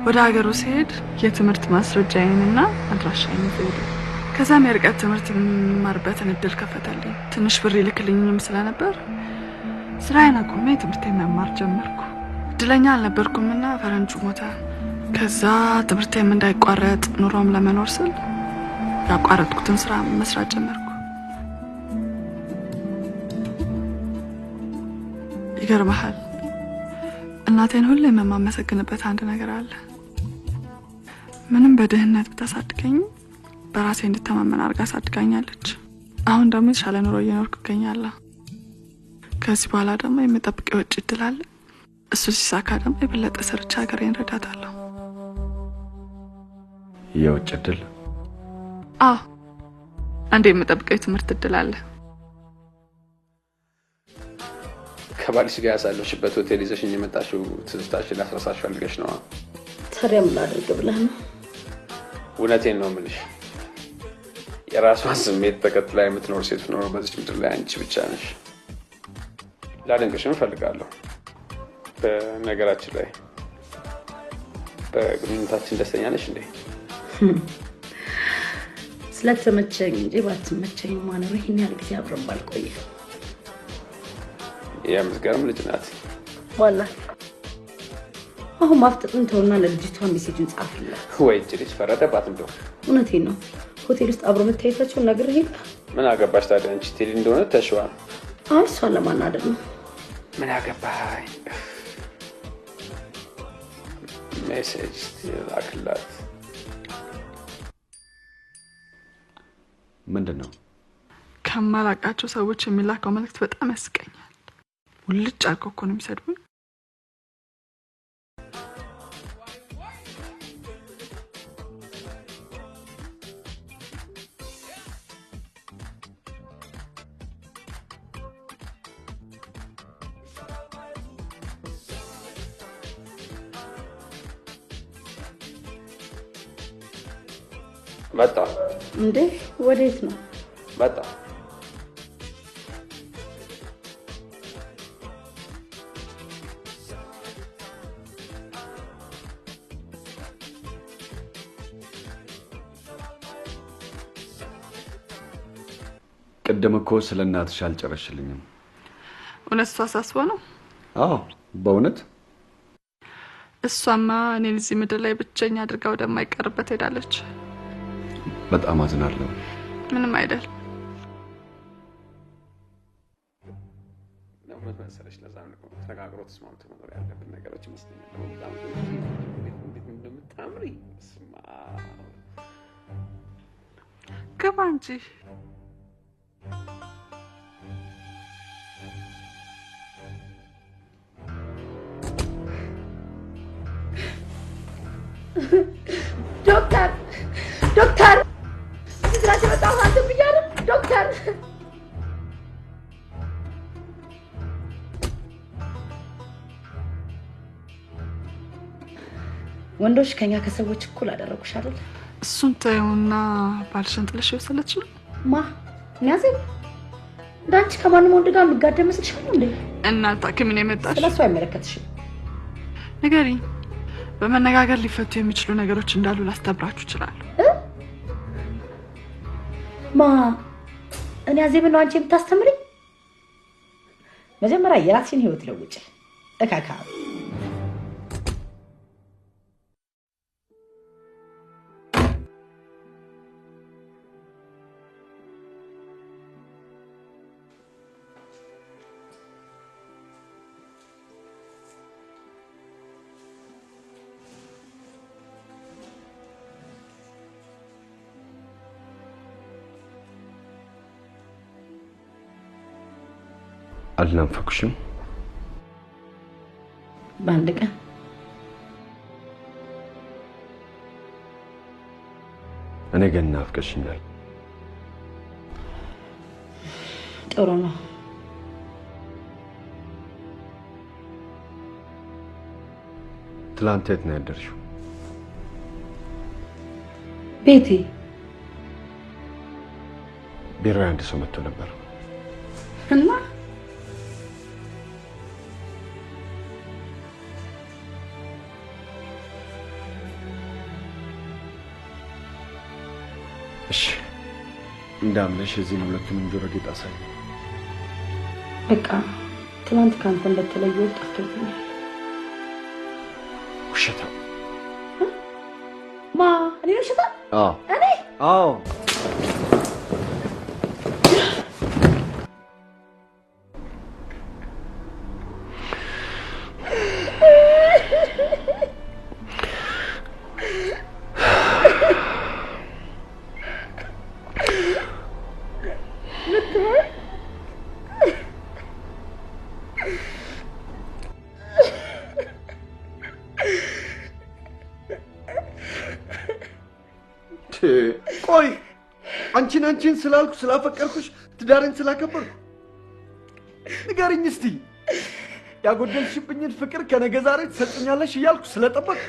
ወደ ሀገሩ ሲሄድ የትምህርት ማስረጃዬንና አድራሻዬን ይዘውልኝ። ከዛም የርቀት ትምህርት የምማርበትን እድል ከፈተልኝ። ትንሽ ብር ይልክልኝም ስለነበር ስራዬን አቁሜ ትምህርቴን መማር ጀመርኩ። እድለኛ አልነበርኩምና ፈረንጁ ሞተ። ከዛ ትምህርቴም እንዳይቋረጥ ኑሮም ለመኖር ስል ያቋረጥኩትን ስራ መስራት ጀመርኩ። ይገርምሃል፣ እናቴን ሁሌ የማመሰግንበት አንድ ነገር አለ። ምንም በድህነት ብታሳድገኝ በራሴ እንድተማመን አድርጋ አሳድጋኛለች። አሁን ደግሞ የተሻለ ኑሮ እየኖርኩ እገኛለሁ። ከዚህ በኋላ ደግሞ የምጠብቀው የውጭ እድል አለ። እሱ ሲሳካ ደግሞ የበለጠ ሰርቼ ሀገሬን እረዳታለሁ። የውጭ እድል? አዎ፣ አንድ የምጠብቀው የትምህርት እድል አለ። ከባልሽ ጋር ያሳለፍሽበት ሆቴል ይዘሽኝ የመጣሽው ትዝታሽን ላስረሳሽ ፈልገሽ ነው? ታዲያ ምን ላድርግ ብለህ ነው? እውነቴን ነው የምልሽ። የራሷን ስሜት ተከትላ የምትኖር ሴት ኖሮ በዚህ ምድር ላይ አንቺ ብቻ ነሽ። ላደንቅሽም እፈልጋለሁ። በነገራችን ላይ በግንኙነታችን ደስተኛ ነሽ እንዴ? ስለተመቸኝ እንጂ ባትመቸኝ ማነው ይሄን ያህል ጊዜ አብረን ባልቆየ። የምትገርም ልጅ ናት። ዋላሂ አሁን ማፍጠጥን ተውና ለልጅቷ ሜሴጅን ጻፍላት። ወይ እጅ ልጅ ፈረደባት እንደው። እውነቴን ነው። ሆቴል ውስጥ አብሮ መታየታቸውን ነግሬህ የለ? ምን አገባሽ ታዲያ? አንቺ ቴዲ እንደሆነ ተሽዋል። አይ እሷን ለማናደድ ነው። ምን አገባኝ? ሜሴጅ ላክላት። ምንድን ነው? ከማላውቃቸው ሰዎች የሚላከው መልእክት በጣም ያስቀኛል። ውልጭ አልከው እኮ ነው የሚሰድቡኝ። መጣ እንዴ? ወዴት ነው? መጣ። ቅድም እኮ ስለ እናትሽ አልጨረሽልኝም። እውነት እሷ አሳስቦ ነው? አዎ በእውነት እሷማ እኔን እዚህ ምድር ላይ ብቸኛ አድርጋ ወደማይቀርበት ሄዳለች። በጣም አዝናለሁ። ምንም አይደል። ለምን መሰለሽ ለዛም ነው ተነጋግሮ ተስማምቶ መኖር ያለብን ነገሮች ይመስለኛል። በጣም እንደምታምሪ ስማ ግባ እንጂ። ዶክተር ዶክተር ስራሽ በጣም አንተም ይያለ ዶክተር ወንዶች ከኛ ከሰዎች እኩል አደረጉሽ አይደል? እሱን ተይውና ባልሽን ጥለሽ ወሰለች ነው? ማ ኒያዜ እንዳንቺ ከማንም ወንድ ጋር የሚጋደም መስልሻል እንዴ? እናት ምን የመጣሽ? ስለሱ አይመለከትሽም። ንገሪኝ። በመነጋገር ሊፈቱ የሚችሉ ነገሮች እንዳሉ ላስተብራችሁ ይችላል። ማ እኔ አዜብ ነው አንቺ የምታስተምሪኝ? መጀመሪያ የራስሽን ህይወት ለውጭ እካካ አልናፈኩሽም? በአንድ ቀን እኔ ግን ናፍቀሽኛል። ጥሩ ነው። ትላንት የት ነው ያደርሽው? ቤቴ። ቢሮ አንድ ሰው መጥቶ ነበር እና እሺ እንዳምነሽ እዚህ ሁለቱንም ጆሮ ጌጥ አሳይ። በቃ ትናንት ካንተ እንደተለየው ጠፍቶኛል። ውሸታ ማ እኔ ውሸታ? አዎ እኔ? አዎ ቆይ አንቺን ስላልኩ ስላፈቀርኩሽ ትዳርን ስላከበርኩ ንገሪኝ እስቲ ያጎደልሽብኝን ፍቅር ከነገ ዛሬ ትሰጥኛለሽ እያልኩ ስለጠበቅ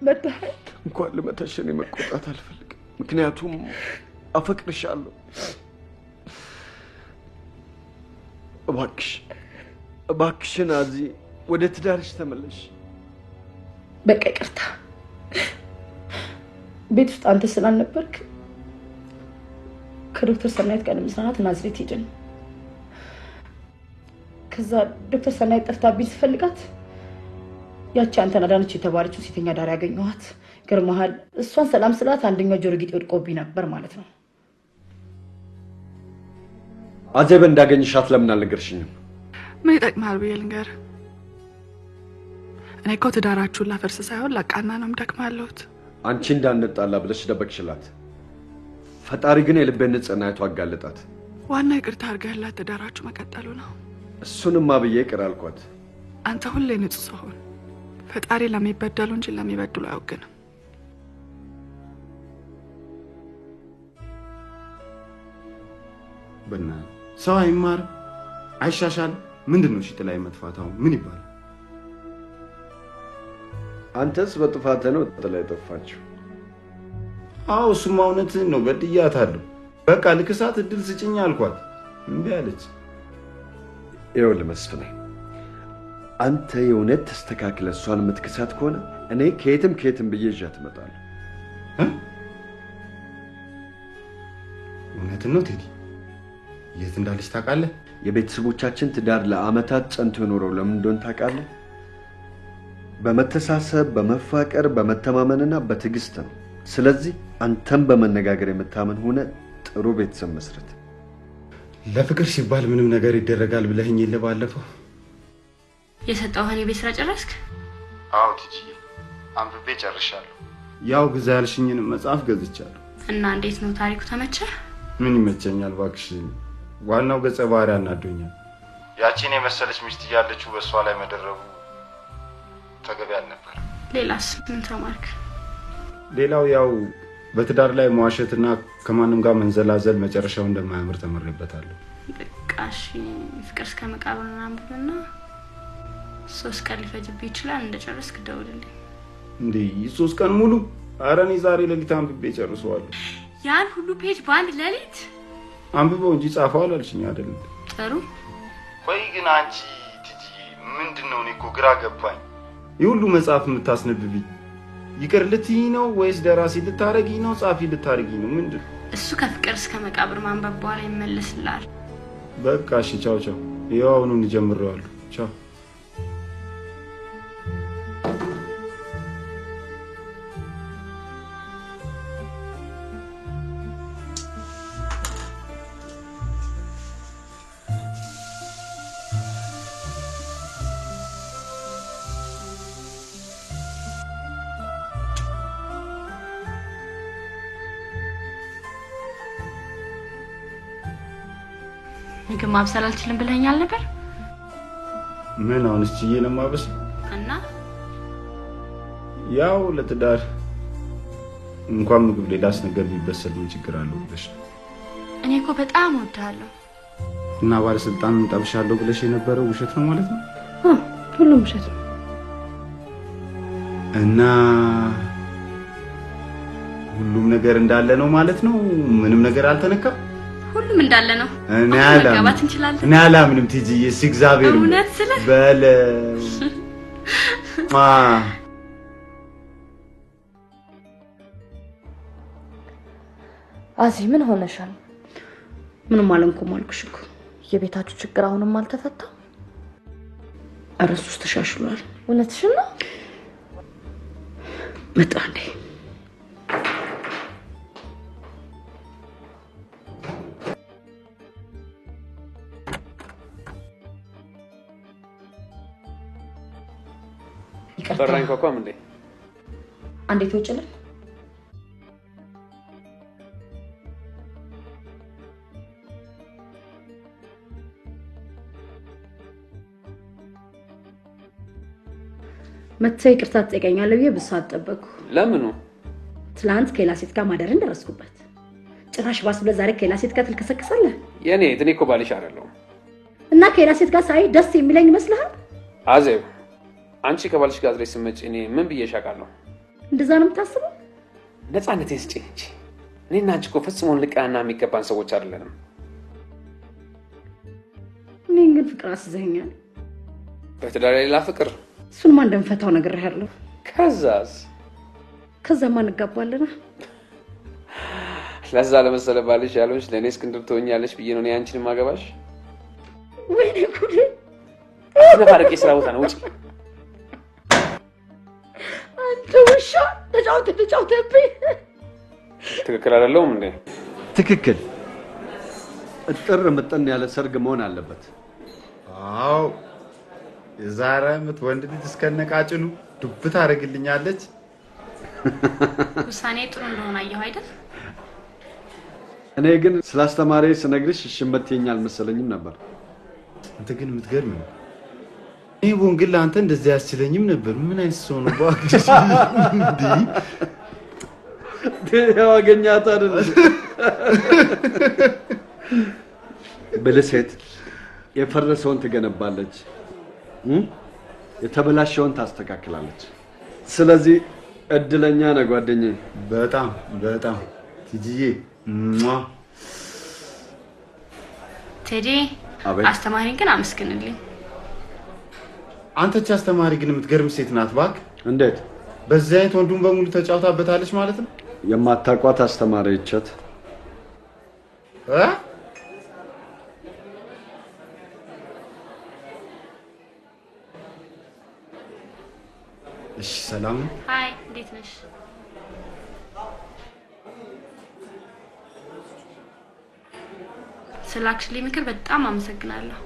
መታህ እንኳን ልመታሽ እኔ መቆጣት አልፈልግም። ምክንያቱም አፈቅርሻለሁ። እባክሽን አዚ ወደ ትዳርሽ ተመለሽ። በቃ ይቅርታ። ቤት ውስጥ አንተ ስላልነበርክ ከዶክተር ሰናይት ጋር ለመስራት ናዝሬት ሄድን። ከዛ ዶክተር ሰናይት ጠፍታብኝ ስፈልጋት ያቺ አንተን አዳነች የተባለችው ሴተኛ ዳር ያገኘኋት። ገርመሃል። እሷን ሰላም ስላት አንደኛው ጆሮ ጌጥ ወድቆብኝ ነበር ማለት ነው። አዜብ እንዳገኝሻት ለምን አልነገርሽኝም? ምን ይጠቅማል ብዬ ልንገርህ? እኔ እኮ ትዳራችሁን ላፈርስ ሳይሆን ላቃና ነው የምደክማለሁት። አንቺ እንዳንጣላ ብለሽ ደበቅሽላት። ፈጣሪ ግን የልቤን ንጽህና አይቶ አጋለጣት። ዋና ይቅርታ አድርገህላት ትዳራችሁ መቀጠሉ ነው። እሱንማ ብዬ ይቅር አልኳት። አንተ ሁሌ ንጹህ ሰው ሁን። ፈጣሪ ለሚበደሉ እንጂ ለሚበድሉ አያውቅንም። በእናትህ ሰው አይማር አይሻሻል። ምንድነው እሺ ጥላይ መጥፋታው ምን ይባላል? አንተስ በጥፋትህ ነው ጥላይ ጠፋችሁ? አዎ እሱማ እውነትህን ነው። በድያታለሁ። በቃ ልክሳት እድል ስጭኝ አልኳት፣ እምቢ አለች። ይኸውልህ መስፍኔ፣ አንተ የእውነት ተስተካክለህ እሷን የምትክሳት ከሆነ እኔ ከየትም ብዬ ይዣት እመጣለሁ። እውነትን ነው ቴዲ። የት እንዳለች ታውቃለህ? የቤተሰቦቻችን ትዳር ለአመታት ጸንቶ የኖረው ለምን እንደሆነ ታውቃለህ? በመተሳሰብ በመፋቀር በመተማመንና በትዕግስት ነው። ስለዚህ አንተም በመነጋገር የምታምን ሆነ ጥሩ ቤተሰብ መስረት። ለፍቅር ሲባል ምንም ነገር ይደረጋል ብለህኝ የለ ባለፈው። የሰጠሁህን የቤት ስራ ጨረስክ? አዎ ቲጂ፣ አንብቤ ጨርሻለሁ። ያው ግዛ ያልሽኝን መጽሐፍ ገዝቻለሁ። እና እንዴት ነው ታሪኩ? ተመቸህ? ምን ይመቸኛል እባክሽ። ዋናው ገጸ ባህሪ አናዶኛል። ያቺን የመሰለች ሚስት እያለችው በእሷ ላይ መደረቡ ተገቢ አልነበር። ሌላስ ምን ተማርክ? ሌላው ያው በትዳር ላይ መዋሸትና ከማንም ጋር መንዘላዘል መጨረሻው እንደማያምር ተመርበታለሁ። በቃ እሺ፣ ፍቅር እስከ መቃብር አንብብና 3 ቀን ሊፈጅብህ ይችላል። እንደጨረስክ ደውልልኝ። እንዴ 3 ቀን ሙሉ? ኧረ እኔ ዛሬ ሌሊት አንብቤ ጨርሰዋለሁ። ያን ሁሉ ፔጅ በአንድ ሌሊት? አንብበው እንጂ ጻፈው አላልሽኝ አይደል? ጥሩ። ቆይ ግን አንቺ ትጂ ምንድነው? እኔ እኮ ግራ ገባኝ። የሁሉ መጽሐፍ የምታስነብብኝ ይቅር ልትይ ነው ወይስ ደራሲ ልታረጊ ነው? ጻፊ ልታረጊ ነው? ምንድን? እሱ ከፍቅር እስከ መቃብር ማንበብ በኋላ ይመለስልሃል። በቃ እሺ፣ ቻው ቻው። ይኸው አሁኑን ጀምሬዋለሁ። ቻው። ምግብ ማብሰል አልችልም ብለኸኛል ነበር? ምን አሁንስ ችዬ ነው የማበስለው? እና ያው ለትዳር እንኳን ምግብ ሌላስ ነገር ቢበሰል ምን ችግር አለው ብለሽ ነው። እኔ እኮ በጣም እወድሃለሁ። እና ባለስልጣን ጠብሻለሁ ብለሽ የነበረው ውሸት ነው ማለት ነው? ሁሉም ውሸት ነው። እና ሁሉም ነገር እንዳለ ነው ማለት ነው? ምንም ነገር አልተነካም? ሁሉም እንዳለ ነው። እኔ መጋባት እንችላለን። እኔ አላምንም ትጂዬ፣ እግዚአብሔር እውነት ስለ በለ አዚ ምን ሆነሻል? ምንም አልሆንኩም አልኩሽ እኮ። የቤታችሁ ችግር አሁንም አልተፈታም? ኧረ እሱስ ተሻሽሏል። እውነትሽን ነው? መጣ እንዴ? በራኝ ኮኮም እንዴ? አንዴት ወጭልን? መጥተህ ይቅርታ ትጠይቀኛለህ ብዬ ብዙ አልጠበቅኩ። ለምኑ? ትላንት ከሌላ ሴት ጋር ማደርን ደረስኩበት። ጭራሽ ባስ ብለህ ዛሬ ከሌላ ሴት ጋር ትልከሰከሳለህ? የኔ እኔ እኮ ባልሽ አይደለሁም። እና ከሌላ ሴት ጋር ሳይ ደስ የሚለኝ ይመስልሃል? አዜብ አንቺ ከባልሽ ጋር ድረስ ስትመጪ እኔ ምን ብዬሽ አውቃለሁ? እንደዛ ነው የምታስበው? ነፃነቴን ስጪኝ እንጂ እኔና አንቺ እኮ ፈጽሞ ልቃና የሚገባን ሰዎች አይደለንም። እኔን ግን ፍቅር አስዘኸኛል። በትዳር ሌላ ፍቅር እሱንማ እንደምፈታው ነግሬሃለሁ። ከዛማ እንጋባለና ለዛ ለመሰለ ባልሽ ያለሽ ለእኔ እስክንድር ትሆኛለሽ ብዬ ነው እኔ አንቺን ማገባሽ። ወይኔ ጉዴ! ነፋረቄ ስራ ቦታ ነው ውጪ። አንተ ውሻ ተጫውተብኝ። ትክክል አይደለሁም እንዴ? ትክክል። እጥር ምጥን ያለ ሰርግ መሆን አለበት። አዎ የዛሬ ዓመት ወንድ ልጅ እስከነቃጭሉ ዱብ ታደርግልኛለች። ውሳኔ ጥሩ እንደሆነ አየሁ አይደል? እኔ ግን ስላስተማሪ ስነግርሽ ሽመትኛ አልመሰለኝም ነበር። አንተ ግን የምትገርም ነው። እኔ ወንጌል አንተ እንደዚህ ያስችለኝም ነበር። ምን አይነት ሰው ነው ባክሽ? ያው አገኛት አይደል? በለሴት የፈረሰውን ትገነባለች፣ የተበላሸውን ታስተካክላለች። ስለዚህ እድለኛ ነህ ጓደኛዬ። በጣም በጣም ትጂዬ ቴዲ አስተማሪን ግን አመስግንልኝ። አንተች አስተማሪ ግን የምትገርም ሴት ናት እባክህ። እንዴት? በዚህ አይነት ወንዱን በሙሉ ተጫውታበታለች ማለት ነው? የማታውቋት አስተማሪ ይቻት እሺ ሰላም ነው? ሃይ እንዴት ነሽ? ስላክሽልኝ ምክር በጣም አመሰግናለሁ።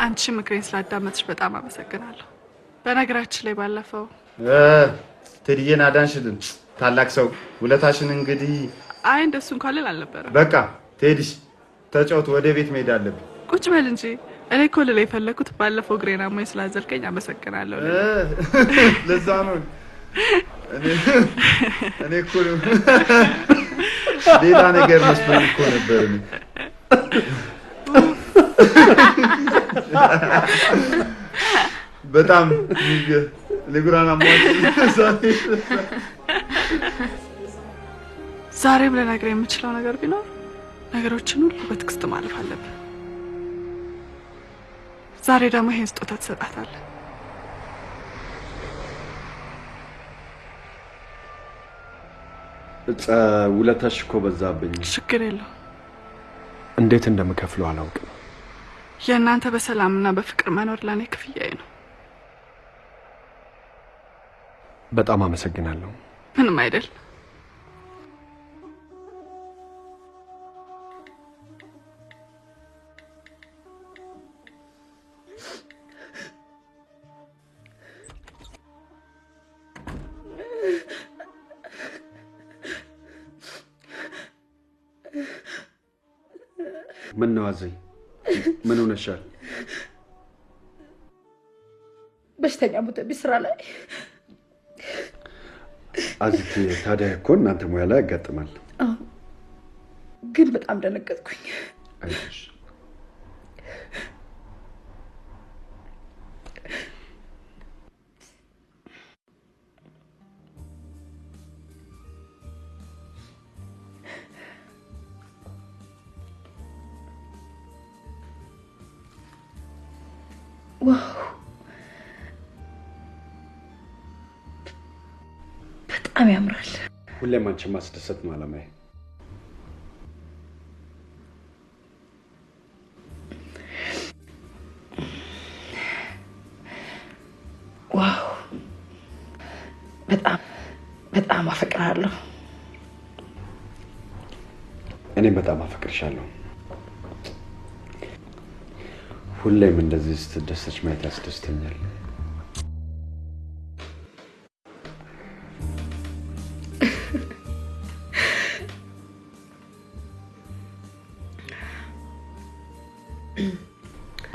አንቺ ምክሬን ስላዳመጥሽ በጣም አመሰግናለሁ። በነገራችን ላይ ባለፈው ቴዲዬን አዳንሽልን ታላቅ ሰው ውለታሽን እንግዲህ አይ እንደሱ እንኳን ልል አልነበረም። በቃ ቴዲሽ ተጫውት፣ ወደ ቤት መሄድ አለብን። ቁጭ በል እንጂ። እኔ እኮ ልል የፈለኩት ባለፈው ግሬና ሞይ ስላዘልከኝ አመሰግናለሁ። ለዛ ነው እኔ እኮ ሌላ ነገር መስሎኝ እኮ ነበር። በጣም ለጉራና ሞት ዛሬም ልነግርህ የምችለው ነገር ቢኖር ነገሮችን ሁሉ በትዕግስት ማለፍ አለብህ። ዛሬ ደግሞ ይሄን ስጦታ ትሰጣታለህ። ውለታሽ እኮ በዛብኝ። ችግር የለው። እንዴት እንደምከፍለው አላውቅም። የእናንተ በሰላምና በፍቅር መኖር ለኔ ክፍያዬ ነው። በጣም አመሰግናለሁ። ምንም አይደል። ምን ነው አዘኝ? ምን ሆነሻል? በሽተኛ ሞተብኝ ስራ ላይ። አዚት ታዲያ እኮ እናንተ ሙያ ላይ ያጋጥማል። ግን በጣም ደነገጥኩኝ። አይዞሽ። ዋው በጣም ያምራል። ሁሌም አንቺን ማስደሰት ነው አላማዬ። ዋው በጣም አፈቅርሃለሁ። እኔም በጣም አፈቅርሻለሁ። ሁሌም እንደዚህ ስትደሰች ማየት ያስደስተኛል።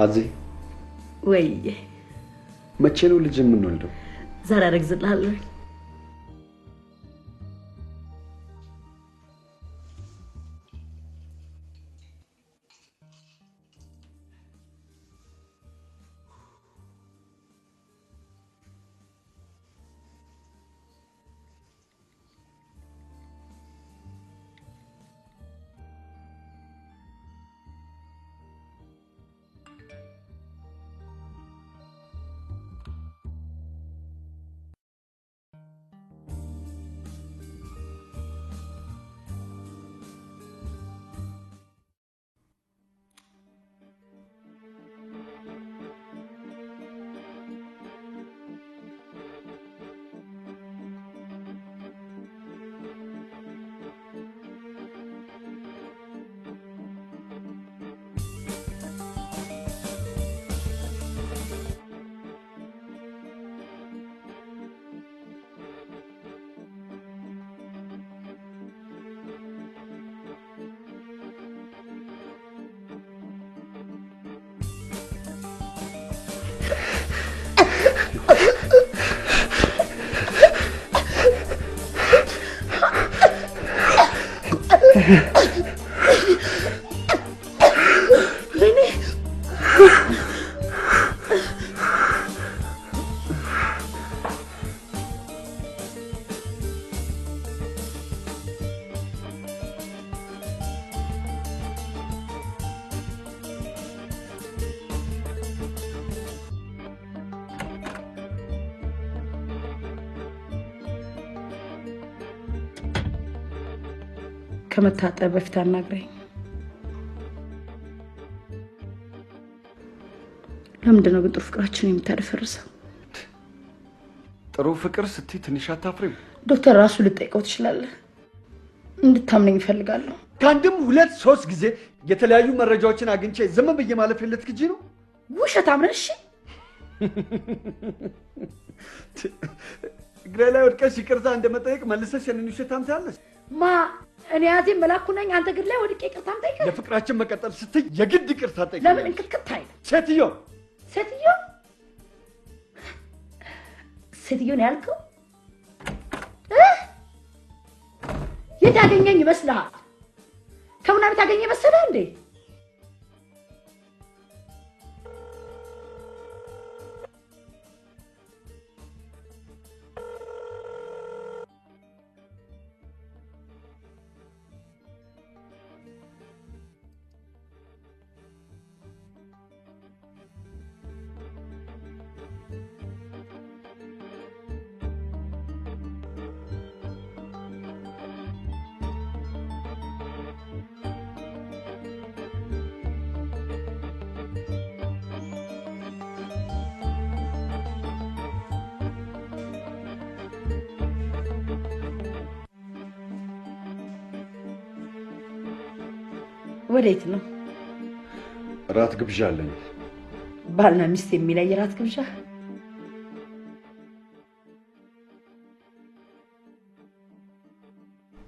አዚ ወይ መቼ ነው ልጅ የምንወልደው? ዛሬ አረግዝልሃለሁ። ከመታጠብ በፊት አናግረኝ። ለምንድን ነው ግን ጥሩ ፍቅራችን የምታደፈርሰው? ጥሩ ፍቅር ስትይ ትንሽ አታፍሪም? ዶክተር ራሱ ልጠይቀው ትችላለህ። እንድታምነኝ እፈልጋለሁ። ከአንድም ሁለት ሶስት ጊዜ የተለያዩ መረጃዎችን አግኝቼ ዝም ብዬ ማለፍ ልትክጂ ነው? ውሸታም ነህ። እሺ እግሬ ላይ ወድቀሽ ይቅርታ እንደመጠየቅ መልሰሽ የኔን ውሸታም ትያለሽ? ማ እኔ አዜብ መላኩ ነኝ። አንተ ግን ላይ ወድቄ ይቅርታም ጠይቀህ? ለፍቅራችን መቀጠል ስትይ የግድ ይቅርታ ጠይቀህ? ለምን እንክትክት አይደል? ሴትዮ ነው ያልከው? የት ያገኘኝ ይመስልሃል? ከቡና ቤት ያገኘ መሰለህ እንዴ? ወዴት ነው? ራት ግብዣ አለኝ። ባልና ሚስት የሚለይ ራት ግብዣ?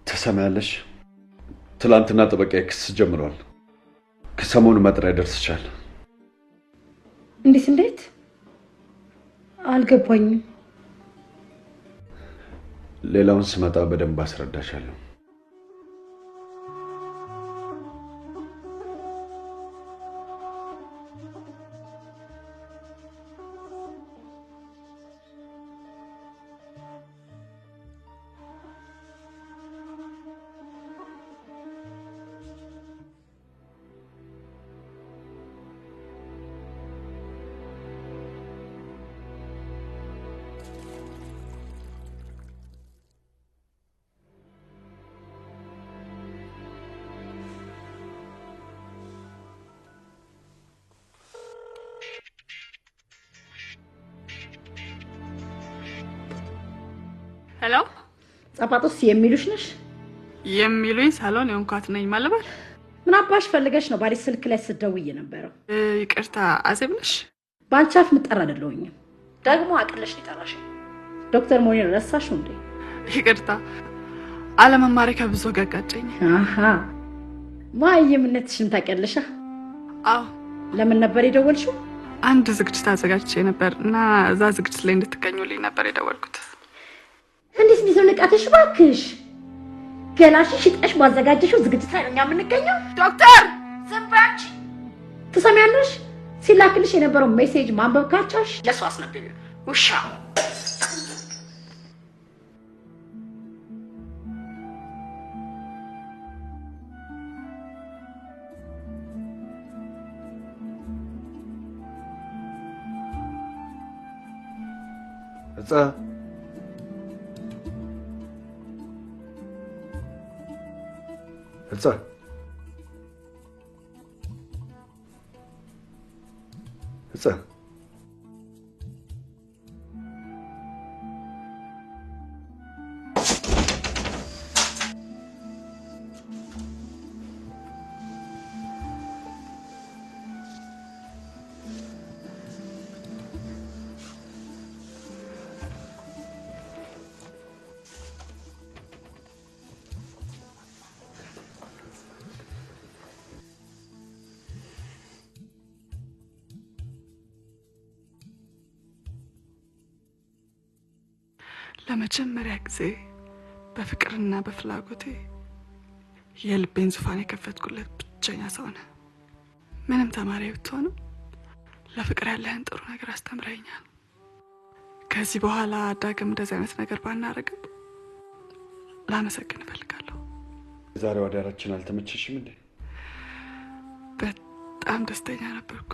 ትሰማያለሽ? ትላንትና ጠበቃዬ ክስ ጀምሯል። ከሰሞኑ መጥሪያ ይደርስሻል። እንዴት? አልገባኝም። ሌላውን ስመጣ በደንብ አስረዳሻለሁ። ሄሎ ጸጳጦስ የሚሉሽ ነሽ? የሚሉኝ ሳሎን የሆንኳት ነኝ ማለባል። ምን አባሽ ፈልገሽ ነው ባሪ ስልክ ላይ ስትደውይ የነበረው? ይቅርታ አዜብ ነሽ? ባንቺ አፍ ምጠራ አይደለሁኝም። ደግሞ አቅለሽ ሊጠራሽ ዶክተር ሞኒር ረሳሽው እንዴ? ይቅርታ አለመማሬ ከብዙ ጋጋጨኝ። አሃ ማየምነትሽን ታውቂያለሽ? አዎ። ለምን ነበር የደወልሽው? አንድ ዝግጅት አዘጋጅቼ ነበር እና እዛ ዝግጅት ላይ እንድትገኙልኝ ነበር የደወልኩት። እንዴት ነው ንቃትሽ? እባክሽ ገላሽን ሽጠሽ ባዘጋጀሽው ዝግጅት ላይ ነው እኛ የምንገኘው። ዶክተር ዝም በይ አንቺ። ትሰሚያለሽ? ሲላክልሽ የነበረው ሜሴጅ ማንበብ ካልቻልሽ ለሱ አስነብቢው ውሻ። ህፃ ለመጀመሪያ ጊዜ በፍቅርና በፍላጎቴ የልቤን ዙፋን የከፈትኩለት ብቸኛ ሰው ነህ። ምንም ተማሪ ብትሆንም ለፍቅር ያለህን ጥሩ ነገር አስተምረኛል። ከዚህ በኋላ ዳግም እንደዚህ አይነት ነገር ባናረግም ላመሰግን እፈልጋለሁ። ዛሬው አዳራችን አልተመቸሽም እንዴ? በጣም ደስተኛ ነበርኩ።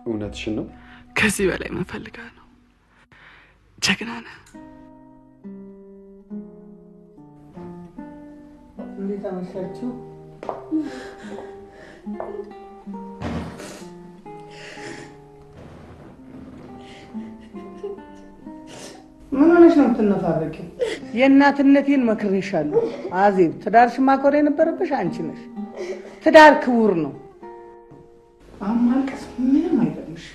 እውነትሽን ነው? ከዚህ በላይ ምን ፈልጋ ነው? ጀግና ነህ። እንዴት አመሻችሁ? ምን ሆነሽ ነው የምትነፋረቂው? የእናትነቴን መክሬሻለሁ አዜብ። ትዳርሽን ማክበር የነበረብሽ አንቺ ነሽ። ትዳር ክቡር ነው። አሁን ማልቀስ ምንም አይጠቅምሽ።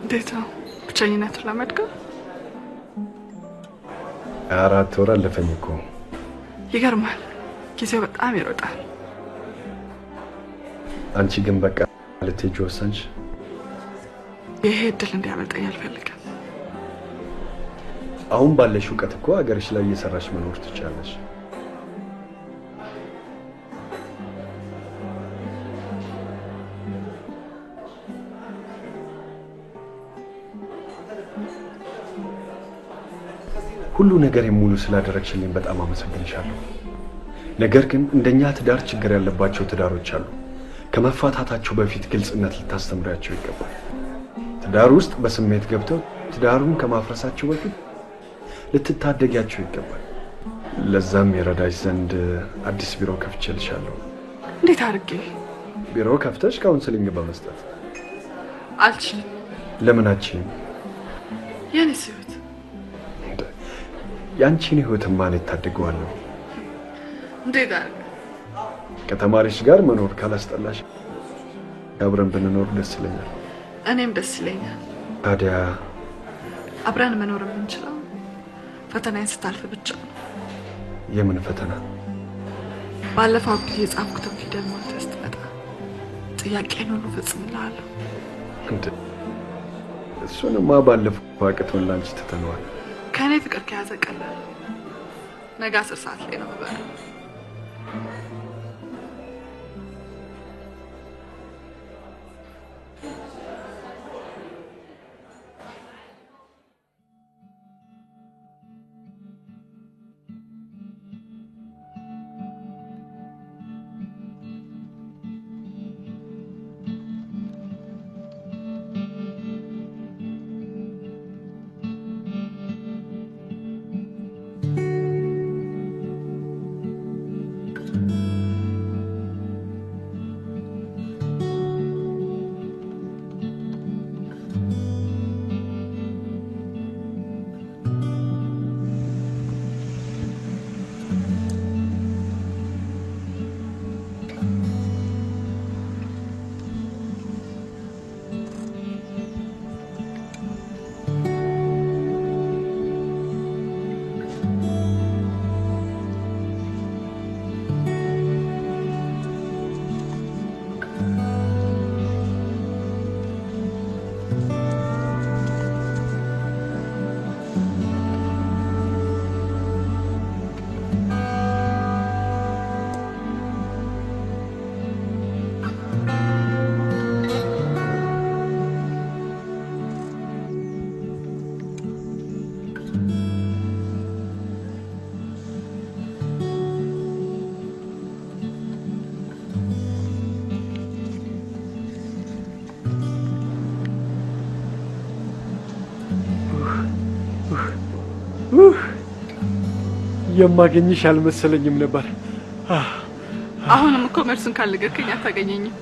እንዴት ነው ብቸኝነቱን ለመድገም? 4 ወር አለፈኝ እኮ። ይገርማል፣ ጊዜው በጣም ይሮጣል። አንቺ ግን በቃ ልትሄጂ ወሰንሽ? ይሄ እድል እንዲያመልጠኝ አልፈልግም። አሁን ባለሽ እውቀት እኮ ሀገርሽ ላይ እየሰራሽ መኖር ትችላለሽ። ሁሉ ነገር ሙሉ ስላደረግሽልኝ በጣም አመሰግንሻለሁ። ነገር ግን እንደኛ ትዳር ችግር ያለባቸው ትዳሮች አሉ። ከመፋታታቸው በፊት ግልጽነት ልታስተምሪያቸው ይገባል። ትዳር ውስጥ በስሜት ገብተው ትዳሩን ከማፍረሳቸው በፊት ልትታደጊያቸው ይገባል። ለዛም የረዳሽ ዘንድ አዲስ ቢሮ ከፍቼልሻለሁ። እንዴት አድርጌ? ቢሮ ከፍተሽ ካውንስሊንግ በመስጠት። አልችልም። ለምን አትችይም? የኔ ሲወት ያንቺን ህይወት ማን ይታደገዋለሁ? እንዴት አድርገህ ከተማሪሽ ጋር መኖር ካላስጠላሽ አብረን ብንኖር ደስ ይለኛል። እኔም ደስ ይለኛል። ታዲያ አብረን መኖር የምንችለው ፈተናዬን ስታልፍ ብቻ ነው። የምን ፈተና? ባለፈው ጊዜ የጻፍኩትን ፊደል ሞልተህ ስትመጣ ጥያቄን ሁሉ ፈጽምልሃለሁ። እንዴ እሱንማ ባለፈው አቅቶን ላንቺ ትተነዋል። ከእኔ ፍቅር ከያዘ ቀላል ነገ 10 ሰዓት ላይ ነው የምበላው። የማገኝሽ አልመሰለኝም ነበር። አሁንም እኮ መልሱን ካልነገርከኝ አታገኘኝም።